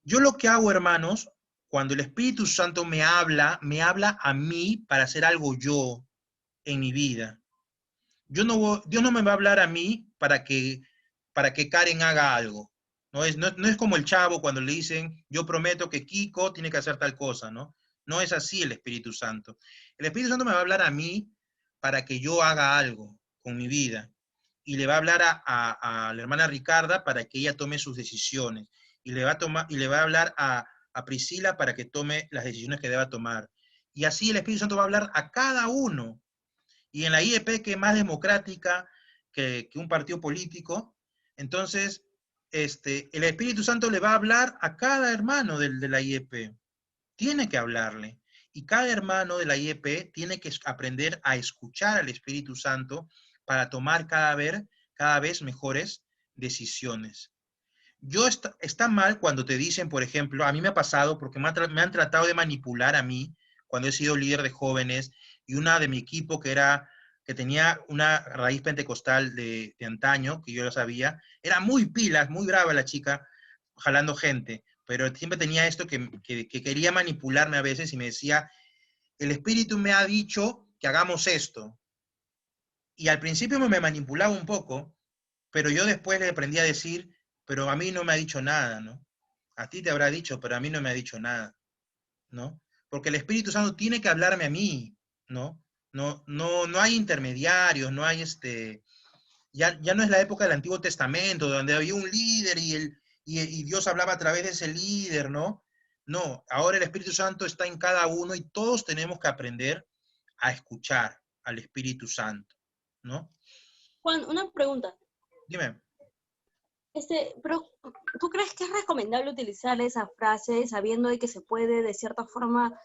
Yo lo que hago, hermanos, cuando el Espíritu Santo me habla a mí para hacer algo yo en mi vida. Dios no me va a hablar a mí para que Karen haga algo. No es como el Chavo cuando le dicen, yo prometo que Kiko tiene que hacer tal cosa, ¿no? No es así el Espíritu Santo. El Espíritu Santo me va a hablar a mí para que yo haga algo con mi vida. Y le va a hablar a la hermana Ricarda para que ella tome sus decisiones. Y le va a hablar a Priscila para que tome las decisiones que deba tomar. Y así el Espíritu Santo va a hablar a cada uno. Y en la IEP, que es más democrática que un partido político, entonces el Espíritu Santo le va a hablar a cada hermano de la IEP. Tiene que hablarle. Y cada hermano de la IEP tiene que aprender a escuchar al Espíritu Santo para tomar cada vez mejores decisiones. Está mal cuando te dicen, por ejemplo, a mí me ha pasado porque me han tratado de manipular a mí cuando he sido líder de jóvenes, y una de mi equipo que tenía una raíz pentecostal de antaño, que yo lo sabía, era muy pilas, muy brava la chica, jalando gente, pero siempre tenía esto que quería manipularme a veces y me decía, el Espíritu me ha dicho que hagamos esto. Y al principio me manipulaba un poco, pero yo después le aprendí a decir, pero a mí no me ha dicho nada, ¿no? A ti te habrá dicho, pero a mí no me ha dicho nada, ¿no? Porque el Espíritu Santo tiene que hablarme a mí, ¿no? No hay intermediarios, no hay ya no es la época del Antiguo Testamento, donde había un líder y Dios hablaba a través de ese líder, ¿no? No, ahora el Espíritu Santo está en cada uno y todos tenemos que aprender a escuchar al Espíritu Santo, ¿no? Juan, una pregunta. Dime. Pero ¿tú crees que es recomendable utilizar esa frase sabiendo de que se puede de cierta forma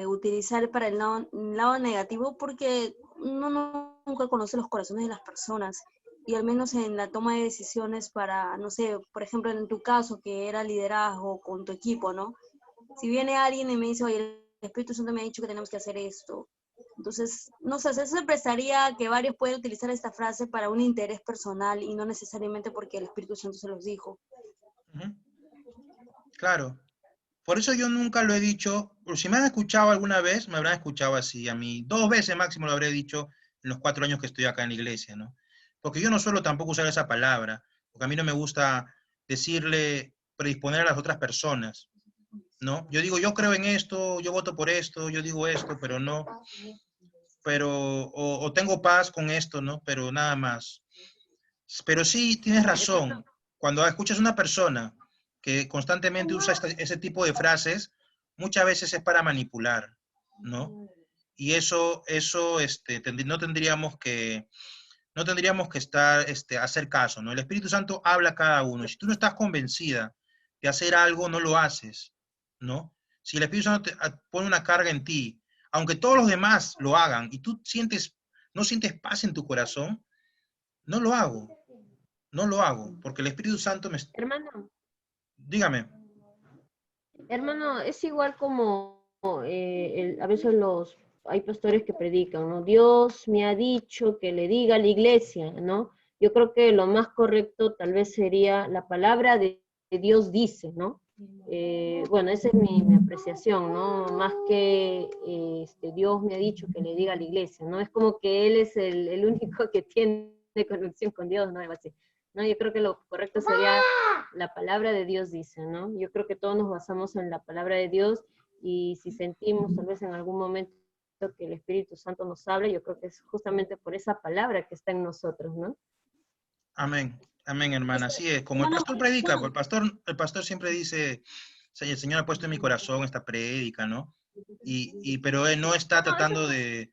utilizar para el lado negativo? Porque uno nunca conoce los corazones de las personas, y al menos en la toma de decisiones para, no sé, por ejemplo en tu caso que era liderazgo con tu equipo, ¿no? Si viene alguien y me dice, oye, el Espíritu Santo me ha dicho que tenemos que hacer esto. Entonces, no sé, eso se prestaría que varios pueden utilizar esta frase para un interés personal y no necesariamente porque el Espíritu Santo se los dijo. Claro. Por eso yo nunca lo he dicho, pero si me han escuchado alguna vez, me habrán escuchado así. A mí 2 veces máximo lo habré dicho en los 4 años que estoy acá en la iglesia, ¿no? Porque yo no suelo tampoco usar esa palabra, porque a mí no me gusta predisponer a las otras personas, ¿no? Yo digo, yo creo en esto, yo voto por esto, yo digo esto, pero no, o tengo paz con esto, ¿no? Pero nada más. Pero sí, tienes razón. Cuando escuchas a una persona que constantemente usa ese tipo de frases, muchas veces es para manipular, ¿no? Y eso no tendríamos que estar, hacer caso, ¿no? El Espíritu Santo habla a cada uno. Y si tú no estás convencida de hacer algo, no lo haces, ¿no? Si el Espíritu Santo pone una carga en ti, aunque todos los demás lo hagan y tú no sientes paz en tu corazón, no lo hago, no lo hago, porque el Espíritu Santo Hermano, Dígame. hermano, es igual como a veces hay pastores que predican, ¿no? Dios me ha dicho que le diga a la iglesia, ¿no? Yo creo que lo más correcto tal vez sería la palabra de Dios dice, ¿no? Bueno, esa es mi apreciación, ¿no? Más que Dios me ha dicho que le diga a la iglesia, ¿no? Es como que Él es el único que tiene conexión con Dios, ¿no? Algo así. ¿No? Yo creo que lo correcto sería la palabra de Dios dice, ¿no? Yo creo que todos nos basamos en la palabra de Dios y si sentimos tal vez en algún momento que el Espíritu Santo nos habla, yo creo que es justamente por esa palabra que está en nosotros, ¿no? Amén. Amén, hermana. Así es. Como el Hermano, pastor predica, pues Juan, el pastor siempre dice, el Señor ha puesto en mi corazón esta prédica, ¿no? Pero él no está tratando de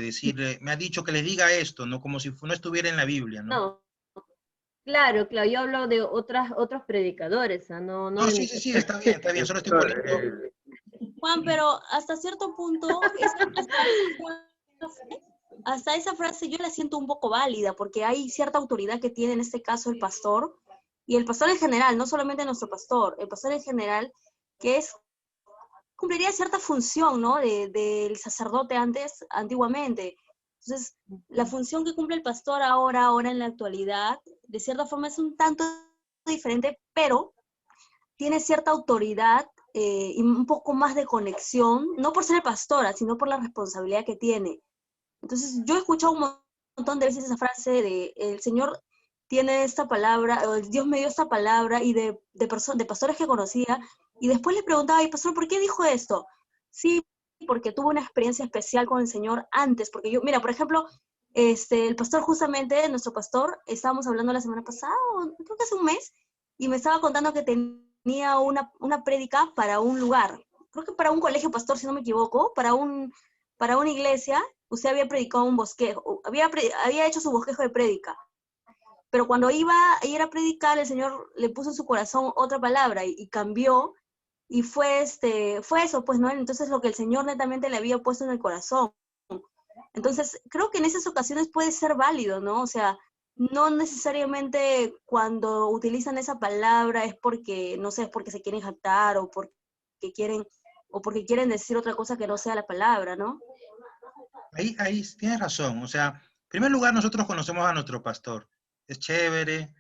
decirle, me ha dicho que le diga esto, ¿no? Como si no estuviera en la Biblia, ¿no? No, claro, claro, yo hablo de otros predicadores, ¿ah? No No, de sí, mi sí, sí, persona. está bien, solo estoy poniendo. Juan, pero hasta cierto punto, hasta esa frase yo la siento un poco válida, porque hay cierta autoridad que tiene en este caso el pastor, y el pastor en general, no solamente nuestro pastor, el pastor en general, que cumpliría cierta función, ¿no? Del sacerdote antiguamente. Entonces, la función que cumple el pastor ahora en la actualidad, de cierta forma es un tanto diferente, pero tiene cierta autoridad y un poco más de conexión, no por ser el pastor, sino por la responsabilidad que tiene. Entonces, yo he escuchado un montón de veces esa frase de el Señor tiene esta palabra, o Dios me dio esta palabra, y de pastores que conocía, y después le preguntaba, ay, pastor, ¿por qué dijo esto? Sí, porque tuvo una experiencia especial con el Señor antes, porque yo, mira, por ejemplo, el pastor justamente, nuestro pastor, estábamos hablando la semana pasada, creo que hace un mes, y me estaba contando que tenía una prédica para un lugar, creo que para un colegio pastor, si no me equivoco, para una iglesia. Usted había predicado un bosquejo, había hecho su bosquejo de prédica, pero cuando iba a ir a predicar, el Señor le puso en su corazón otra palabra y cambió, y fue eso, pues, ¿no? Entonces lo que el Señor netamente le había puesto en el corazón. Entonces, creo que en esas ocasiones puede ser válido, ¿no? O sea, no necesariamente cuando utilizan esa palabra es porque, no sé, es porque se quieren jactar quieren, o porque quieren decir otra cosa que no sea la palabra, ¿no? Ahí tienes razón. O sea, en primer lugar, nosotros conocemos a nuestro pastor. Es chévere,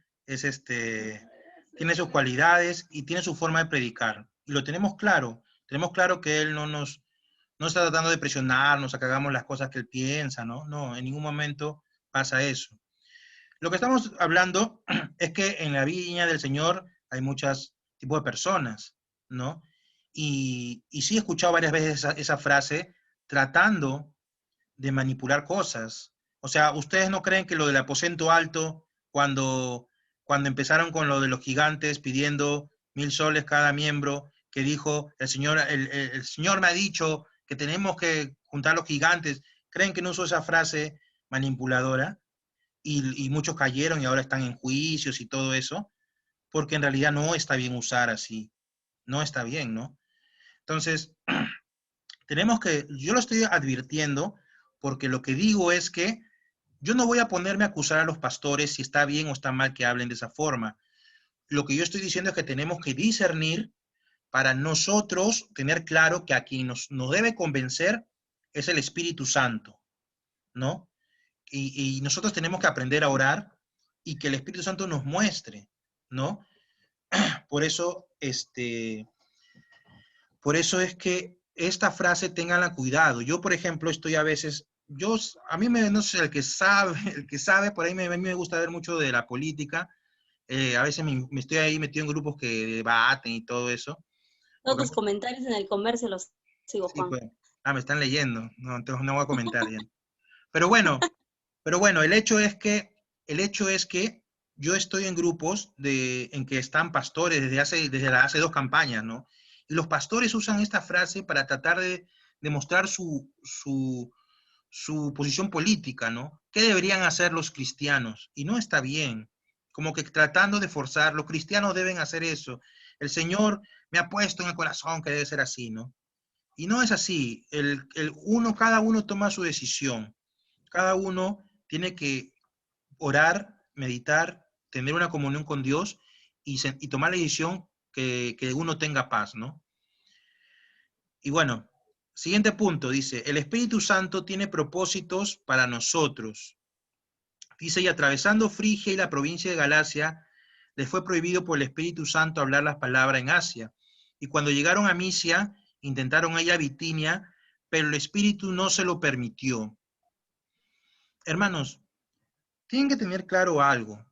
tiene sus cualidades y tiene su forma de predicar. Y lo tenemos claro. Tenemos claro que él no está tratando de presionarnos a que hagamos las cosas que él piensa, ¿no? No, en ningún momento pasa eso. Lo que estamos hablando es que en la viña del Señor hay muchos tipos de personas, ¿no? Y sí he escuchado varias veces esa frase tratando de manipular cosas. O sea, ¿ustedes no creen que lo del aposento alto, cuando empezaron con lo de los gigantes pidiendo 1,000 soles cada miembro, que dijo el Señor me ha dicho que tenemos que juntar los gigantes, creen que no usó esa frase manipuladora? Y muchos cayeron y ahora están en juicios y todo eso, porque en realidad no está bien usar así, no está bien, ¿no? Entonces, yo lo estoy advirtiendo porque lo que digo es que yo no voy a ponerme a acusar a los pastores si está bien o está mal que hablen de esa forma. Lo que yo estoy diciendo es que tenemos que discernir para nosotros tener claro que a quien nos debe convencer es el Espíritu Santo, ¿no? Y nosotros tenemos que aprender a orar y que el Espíritu Santo nos muestre, ¿no? Por eso, por eso es que esta frase tenganla cuidado. Yo, por ejemplo, estoy a veces, a mí no sé, el que sabe, por ahí a mí me gusta ver mucho de la política. A veces me estoy ahí metido en grupos que debaten y todo eso. Todos tus comentarios en el comercio los sigo, Sí, Juan. pues. Ah, me están leyendo. No, entonces no voy a comentar ya. Pero bueno, el hecho es que yo estoy en grupos en que están pastores desde hace 2 campañas, ¿no? Y los pastores usan esta frase para tratar de demostrar su posición política, ¿no? ¿Qué deberían hacer los cristianos? Y no está bien. Como que tratando de forzar, los cristianos deben hacer eso. El Señor me ha puesto en el corazón que debe ser así, ¿no? Y no es así. Cada uno toma su decisión. Cada uno tiene que orar, meditar, tener una comunión con Dios y tomar la decisión que uno tenga paz, ¿no? Y bueno, siguiente punto, dice, el Espíritu Santo tiene propósitos para nosotros. Dice, y atravesando Frigia y la provincia de Galacia, les fue prohibido por el Espíritu Santo hablar las palabras en Asia. Y cuando llegaron a Misia, intentaron ir a Bitinia, pero el Espíritu no se lo permitió. Hermanos, tienen que tener claro algo.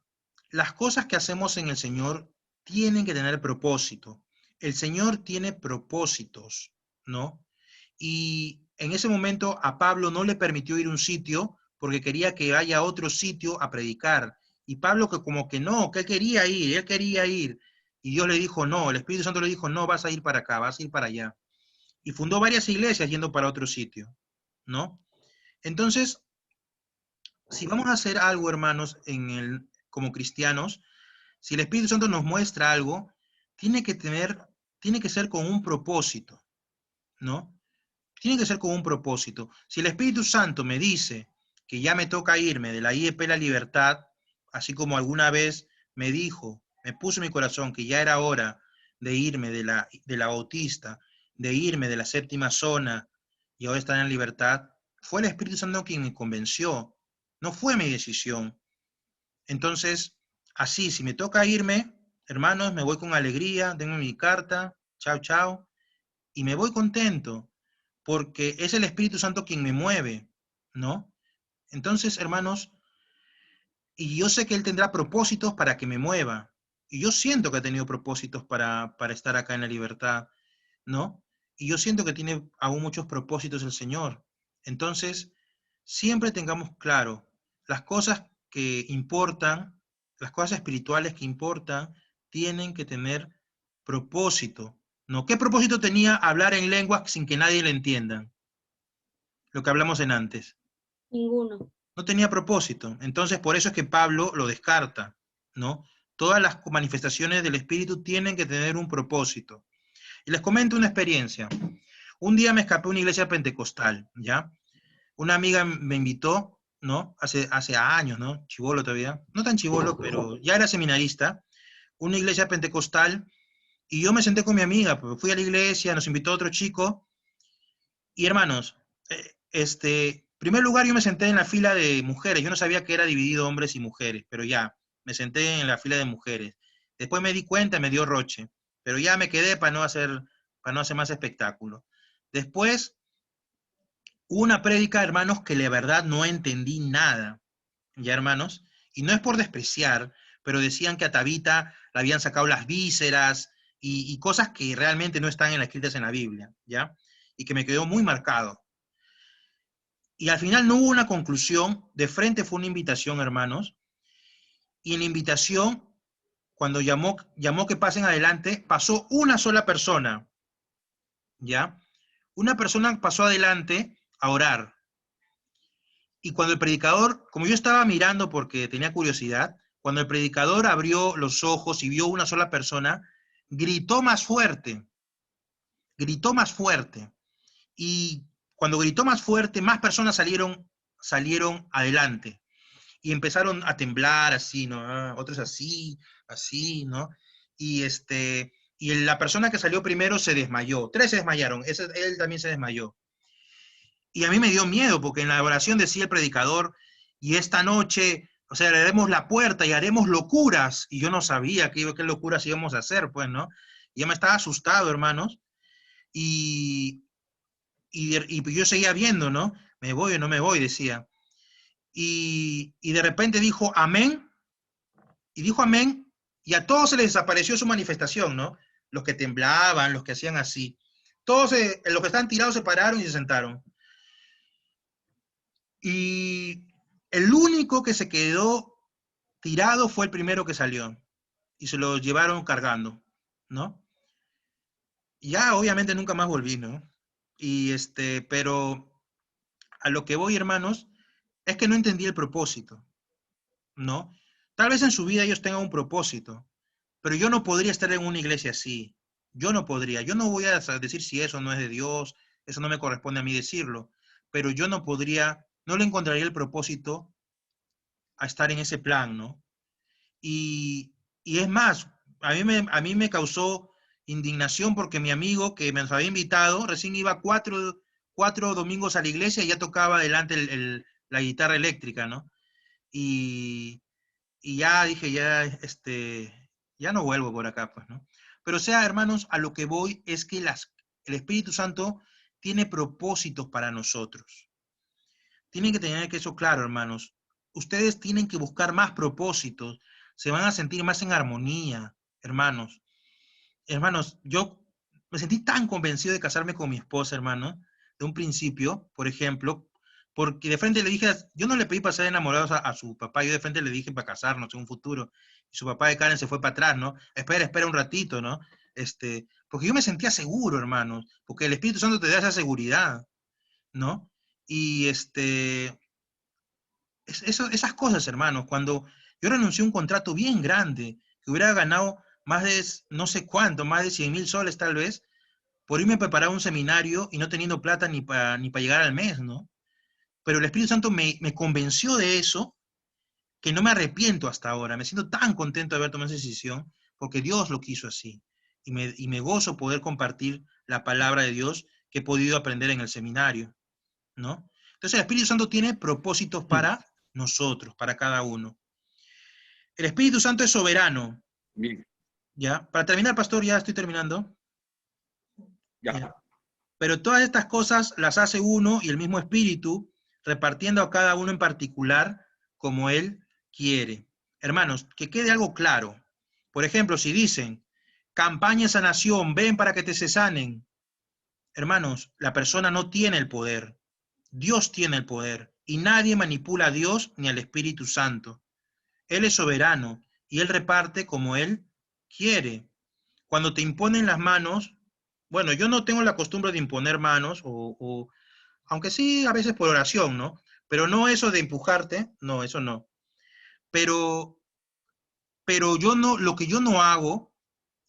Las cosas que hacemos en el Señor tienen que tener propósito. El Señor tiene propósitos, ¿no? Y en ese momento a Pablo no le permitió ir a un sitio porque quería que vaya a otro sitio a predicar. Y Pablo que como que no, que él quería ir. Y Dios le dijo, no, el Espíritu Santo le dijo, no, vas a ir para acá, vas a ir para allá. Y fundó varias iglesias yendo para otro sitio, ¿no? Entonces, si vamos a hacer algo, hermanos, como cristianos, si el Espíritu Santo nos muestra algo, tiene que ser con un propósito, ¿no? Tiene que ser con un propósito. Si el Espíritu Santo me dice que ya me toca irme de la IEP La Libertad, así como alguna vez me dijo, me puso en mi corazón que ya era hora de irme de la Bautista, de irme de la séptima zona y ahora estar en la libertad, fue el Espíritu Santo quien me convenció, no fue mi decisión. Entonces, así, si me toca irme, hermanos, me voy con alegría, denme mi carta, chao, chao, y me voy contento, porque es el Espíritu Santo quien me mueve, ¿no? Entonces, hermanos, y yo sé que Él tendrá propósitos para que me mueva, y yo siento que ha tenido propósitos para estar acá en la libertad, ¿no? Y yo siento que tiene aún muchos propósitos el Señor. Entonces, siempre tengamos claro, las cosas que importan, las cosas espirituales que importan, tienen que tener propósito, ¿no? ¿Qué propósito tenía hablar en lenguas sin que nadie le entienda? Lo que hablamos en antes. Ninguno. No tenía propósito. Entonces, por eso es que Pablo lo descarta, ¿no? Todas las manifestaciones del Espíritu tienen que tener un propósito. Y les comento una experiencia. Un día me escapé a una iglesia pentecostal, ¿ya? Una amiga me invitó, ¿no? Hace años, ¿no? Chibolo todavía. No tan chibolo, pero ya era seminarista. Una iglesia pentecostal. Y yo me senté con mi amiga, pues fui a la iglesia, nos invitó otro chico. Y hermanos, en primer lugar yo me senté en la fila de mujeres. Yo no sabía que era dividido hombres y mujeres, pero ya, me senté en la fila de mujeres. Después me di cuenta, me dio roche. Pero ya me quedé para no hacer más espectáculo. Después, hubo una prédica, hermanos, que de verdad no entendí nada, ya hermanos, y no es por despreciar, pero decían que a Tabita le habían sacado las vísceras y cosas que realmente no están escritas en la Biblia, ¿ya? Y que me quedó muy marcado. Y al final no hubo una conclusión, de frente fue una invitación, hermanos, y en la invitación, cuando llamó que pasen adelante, pasó una sola persona, ¿ya? Una persona pasó adelante a orar. Y cuando el predicador, como yo estaba mirando porque tenía curiosidad, cuando el predicador abrió los ojos y vio una sola persona, gritó más fuerte. Gritó más fuerte. Y cuando gritó más fuerte, más personas salieron adelante. Y empezaron a temblar así, ¿no? Otros así, ¿no? Y la persona que salió primero se desmayó. 3 se desmayaron, él también se desmayó. Y a mí me dio miedo, porque en la oración decía el predicador, y esta noche, o sea, le haremos la puerta y haremos locuras. Y yo no sabía qué locuras íbamos a hacer, pues, ¿no? Y yo me estaba asustado, hermanos. Y yo seguía viendo, ¿no? ¿Me voy o no me voy? Decía. Y de repente dijo, amén. Y dijo amén, y a todos se les desapareció su manifestación, ¿no? los que temblaban, los que hacían así. Todos los que estaban tirados se pararon y se sentaron. Y el único que se quedó tirado fue el primero que salió. Y se lo llevaron cargando, ¿no? Y ya obviamente nunca más volví, ¿no? Y pero a lo que voy, hermanos, es que no entendí el propósito, ¿no? Tal vez en su vida ellos tengan un propósito, pero yo no podría estar en una iglesia así. Yo no podría. Yo no voy a decir si eso no es de Dios, eso no me corresponde a mí decirlo, pero yo no podría, no le encontraría el propósito a estar en ese plan, ¿no? Y es más, a mí me causó indignación porque mi amigo que me había invitado, recién iba cuatro domingos a la iglesia y ya tocaba delante la guitarra eléctrica, ¿no? Y ya dije, ya no vuelvo por acá, pues, ¿no? Pero o sea, hermanos, a lo que voy es que el Espíritu Santo tiene propósitos para nosotros. Tienen que tener eso claro, hermanos. Ustedes tienen que buscar más propósitos, se van a sentir más en armonía, hermanos. Hermanos, yo me sentí tan convencido de casarme con mi esposa, hermano, de un principio, por ejemplo, porque de frente le dije, yo no le pedí para ser enamorados a su papá, yo de frente le dije para casarnos en un futuro, y su papá de Karen se fue para atrás, ¿no? Espera un ratito, ¿no? Porque yo me sentía seguro, hermanos, porque el Espíritu Santo te da esa seguridad, ¿no? Y esas cosas, hermanos, cuando yo renuncié a un contrato bien grande, que hubiera ganado más de, no sé cuánto, más de 100,000 soles tal vez, por irme a preparar un seminario y no teniendo plata ni para llegar al mes, ¿no? Pero el Espíritu Santo me convenció de eso, que no me arrepiento hasta ahora. Me siento tan contento de haber tomado esa decisión, porque Dios lo quiso así. Y me gozo poder compartir la palabra de Dios que he podido aprender en el seminario, ¿no? Entonces el Espíritu Santo tiene propósitos para nosotros, para cada uno. El Espíritu Santo es soberano. Bien. ¿Ya? Para terminar, pastor, ya estoy terminando. Ya. ¿Ya? Pero todas estas cosas las hace uno y el mismo Espíritu, repartiendo a cada uno en particular como Él quiere. Hermanos, que quede algo claro. Por ejemplo, si dicen, campaña de sanación, ven para que te se sanen. Hermanos, la persona no tiene el poder. Dios tiene el poder. Y nadie manipula a Dios ni al Espíritu Santo. Él es soberano y Él reparte como Él quiere. Cuando te imponen las manos, bueno, yo no tengo la costumbre de imponer manos, aunque sí a veces por oración, ¿no? Pero no eso de empujarte, no, eso no. Pero yo no, lo que yo no hago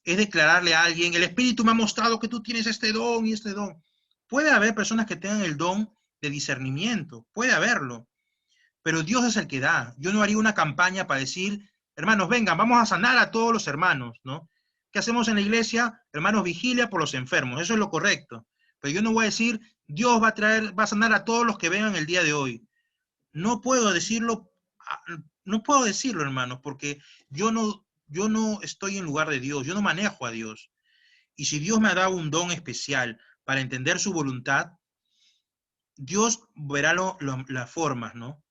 es declararle a alguien, el Espíritu me ha mostrado que tú tienes este don y este don. Puede haber personas que tengan el don de discernimiento, puede haberlo, pero Dios es el que da. Yo no haría una campaña para decir, hermanos, vengan, vamos a sanar a todos los hermanos, ¿no? ¿Qué hacemos en la iglesia? Hermanos, vigilia por los enfermos, eso es lo correcto. Pero yo no voy a decir, Dios va a sanar a todos los que vengan el día de hoy. No puedo decirlo, hermanos, porque yo no estoy en lugar de Dios, yo no manejo a Dios. Y si Dios me ha dado un don especial para entender su voluntad, Dios verá las formas, ¿no?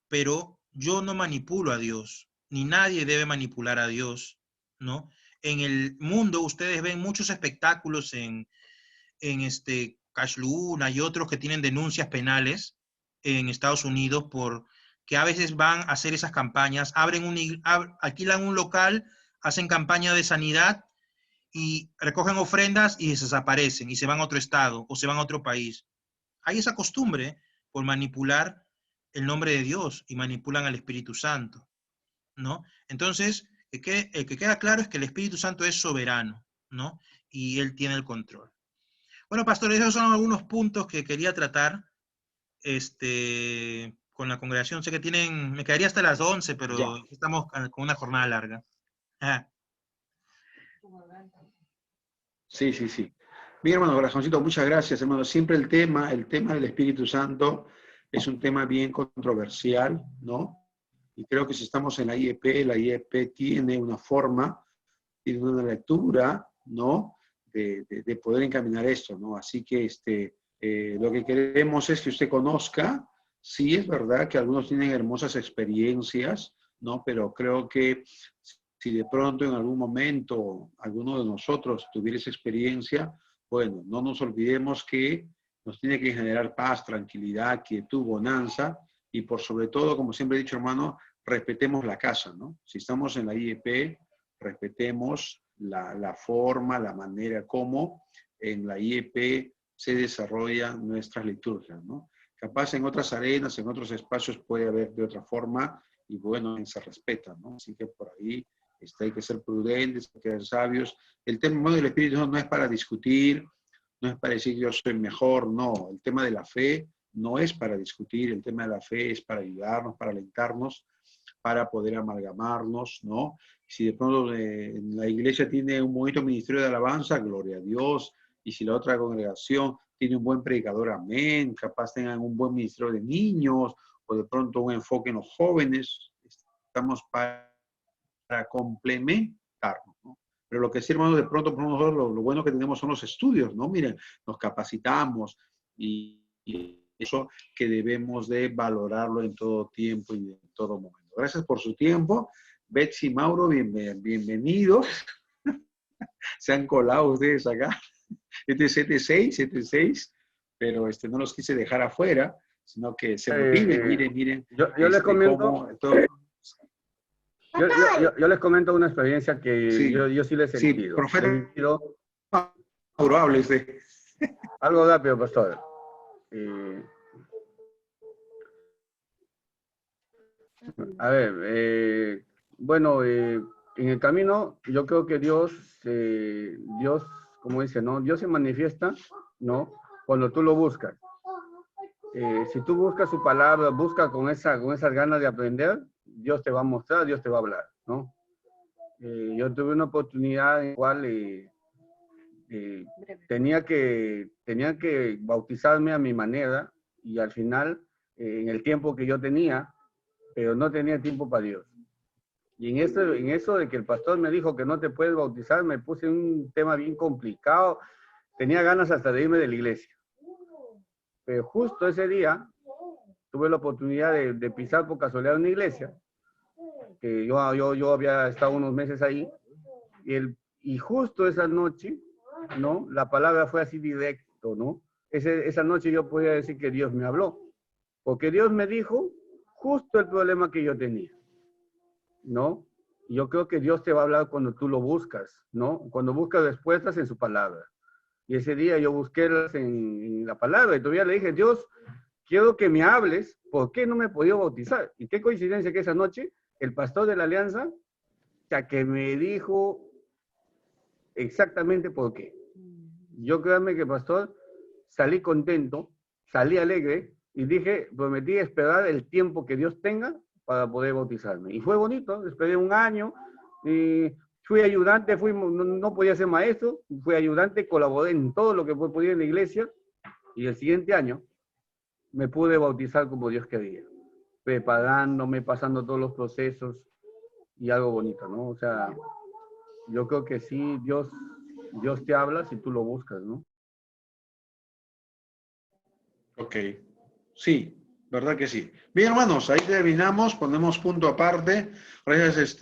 Pero yo no manipulo a Dios, ni nadie debe manipular a Dios, ¿no? En el mundo ustedes ven muchos espectáculos en Cash Luna y otros que tienen denuncias penales en Estados Unidos por que a veces van a hacer esas campañas, alquilan un local, hacen campaña de sanidad y recogen ofrendas y se desaparecen y se van a otro estado o se van a otro país. Hay esa costumbre por manipular el nombre de Dios y manipulan al Espíritu Santo, ¿no? Entonces, el que queda claro es que el Espíritu Santo es soberano, ¿no? Y Él tiene el control. Bueno, pastor, esos son algunos puntos que quería tratar con la congregación. Sé que me quedaría hasta las 11, pero Ya. estamos con una jornada larga. Sí, sí, sí. Bien, hermano Corazoncito, muchas gracias, hermano. Siempre el tema del Espíritu Santo es un tema bien controversial, ¿no? Y creo que si estamos en la IEP tiene una forma, tiene una lectura, ¿no? De poder encaminar esto, ¿no? Así que lo que queremos es que usted conozca, sí es verdad que algunos tienen hermosas experiencias, ¿no? Pero creo que Si de pronto en algún momento alguno de nosotros tuviera esa experiencia, bueno, no nos olvidemos que nos tiene que generar paz, tranquilidad, quietud, bonanza, y por sobre todo, como siempre he dicho, hermano, respetemos la casa, ¿no? Si estamos en la IEP, respetemos la forma, la manera como en la IEP se desarrollan nuestras liturgias, ¿no? Capaz en otras arenas, en otros espacios puede haber de otra forma, y bueno, se respeta, ¿no? Así que por ahí hay que ser prudentes, hay que ser sabios. El tema del Espíritu Santo no es para discutir, no es para decir yo soy mejor, no. El tema de la fe no es para discutir, el tema de la fe es para ayudarnos, para alentarnos, para poder amalgamarnos, ¿no? Si de pronto la iglesia tiene un bonito ministerio de alabanza, gloria a Dios, y si la otra congregación tiene un buen predicador, amén, capaz tengan un buen ministerio de niños, o de pronto un enfoque en los jóvenes, estamos para complementarnos, ¿no? Pero lo que sí, hermano, de pronto por nosotros lo bueno que tenemos son los estudios, ¿no? Miren, nos capacitamos y eso que debemos de valorarlo en todo tiempo y en todo momento. Gracias por su tiempo. Betsy, Mauro, bienvenidos. Se han colado ustedes acá. Este es 7-6, pero no los quise dejar afuera, sino que se motiven, miren. Yo les comento. Yo les comento una experiencia que sí, yo sí les he sentido. Sí, profeta. Mauro, hable usted. Algo rápido, pastor. A ver, bueno, en el camino yo creo que Dios, como dice, ¿no? Dios se manifiesta, ¿no? Cuando tú lo buscas. Si tú buscas su palabra, busca con esas ganas de aprender, Dios te va a mostrar, Dios te va a hablar, ¿no? Yo tuve una oportunidad en la cual tenía que bautizarme a mi manera y al final, en el tiempo que yo tenía, pero no tenía tiempo para Dios. Y en eso de que el pastor me dijo que no te puedes bautizar, me puse un tema bien complicado. Tenía ganas hasta de irme de la iglesia. Pero justo ese día tuve la oportunidad de pisar por casualidad una iglesia, que yo había estado unos meses ahí, y justo esa noche, ¿no? La palabra fue así directo, ¿no? Esa noche yo podía decir que Dios me habló, porque Dios me dijo justo el problema que yo tenía, ¿no? Y yo creo que Dios te va a hablar cuando tú lo buscas, ¿no? Cuando buscas respuestas en su palabra. Y ese día yo busqué en la palabra y todavía le dije, Dios, quiero que me hables, ¿por qué no me he podido bautizar? Y qué coincidencia que esa noche el pastor de la alianza, o sea, que me dijo exactamente por qué. Yo créanme que, pastor, salí contento, salí alegre y dije, prometí esperar el tiempo que Dios tenga para poder bautizarme. Y fue bonito, esperé un año y fui ayudante, no podía ser maestro, fui ayudante, colaboré en todo lo que podía en la iglesia y el siguiente año me pude bautizar como Dios quería, preparándome, pasando todos los procesos y algo bonito, ¿no? O sea, yo creo que sí, Dios te habla si tú lo buscas, ¿no? Ok, sí, verdad que sí. Bien, hermanos, ahí terminamos, ponemos punto aparte. Gracias,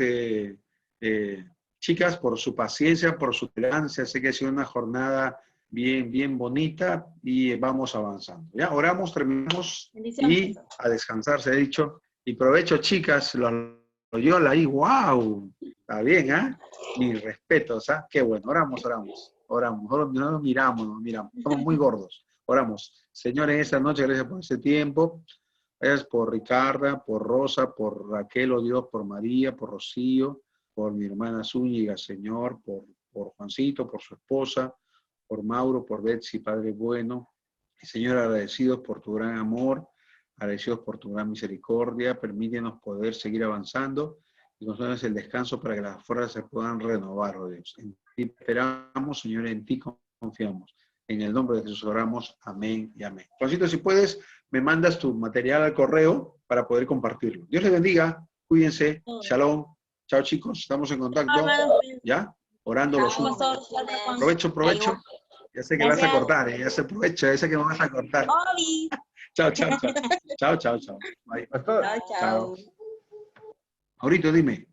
chicas, por su paciencia, por su tolerancia. Sé que ha sido una jornada bien bonita y vamos avanzando. Ya, oramos, terminamos y a descansar, se ha dicho. Y provecho, chicas, Loyola ahí, wow, está bien, ¿ah? Mis respetos, ¿ah? Qué bueno, oramos. No nos miramos, somos muy gordos. Oramos. Señor, en esta noche, gracias por este tiempo. Gracias por Ricarda, por Rosa, por Raquel, oh Dios, por María, por Rocío, por mi hermana Zúñiga, Señor, por Juancito, por su esposa, por Mauro, por Betsy, Padre bueno. Y Señor, agradecidos por tu gran amor, agradecidos por tu gran misericordia. Permítenos poder seguir avanzando y concédenos el descanso para que las fuerzas se puedan renovar, oh Dios. En ti esperamos, Señor, en ti confiamos. En el nombre de Jesús oramos. Amén y amén. Juancito, si puedes, me mandas tu material al correo para poder compartirlo. Dios les bendiga. Cuídense. Shalom. Chao, chicos. Estamos en contacto. ¿Ya? Orando los unos. Provecho. Ya sé que vas a cortar, ya sé provecho, ya sé que me vas a cortar. Chao. Bye. Chao. Ahorita dime.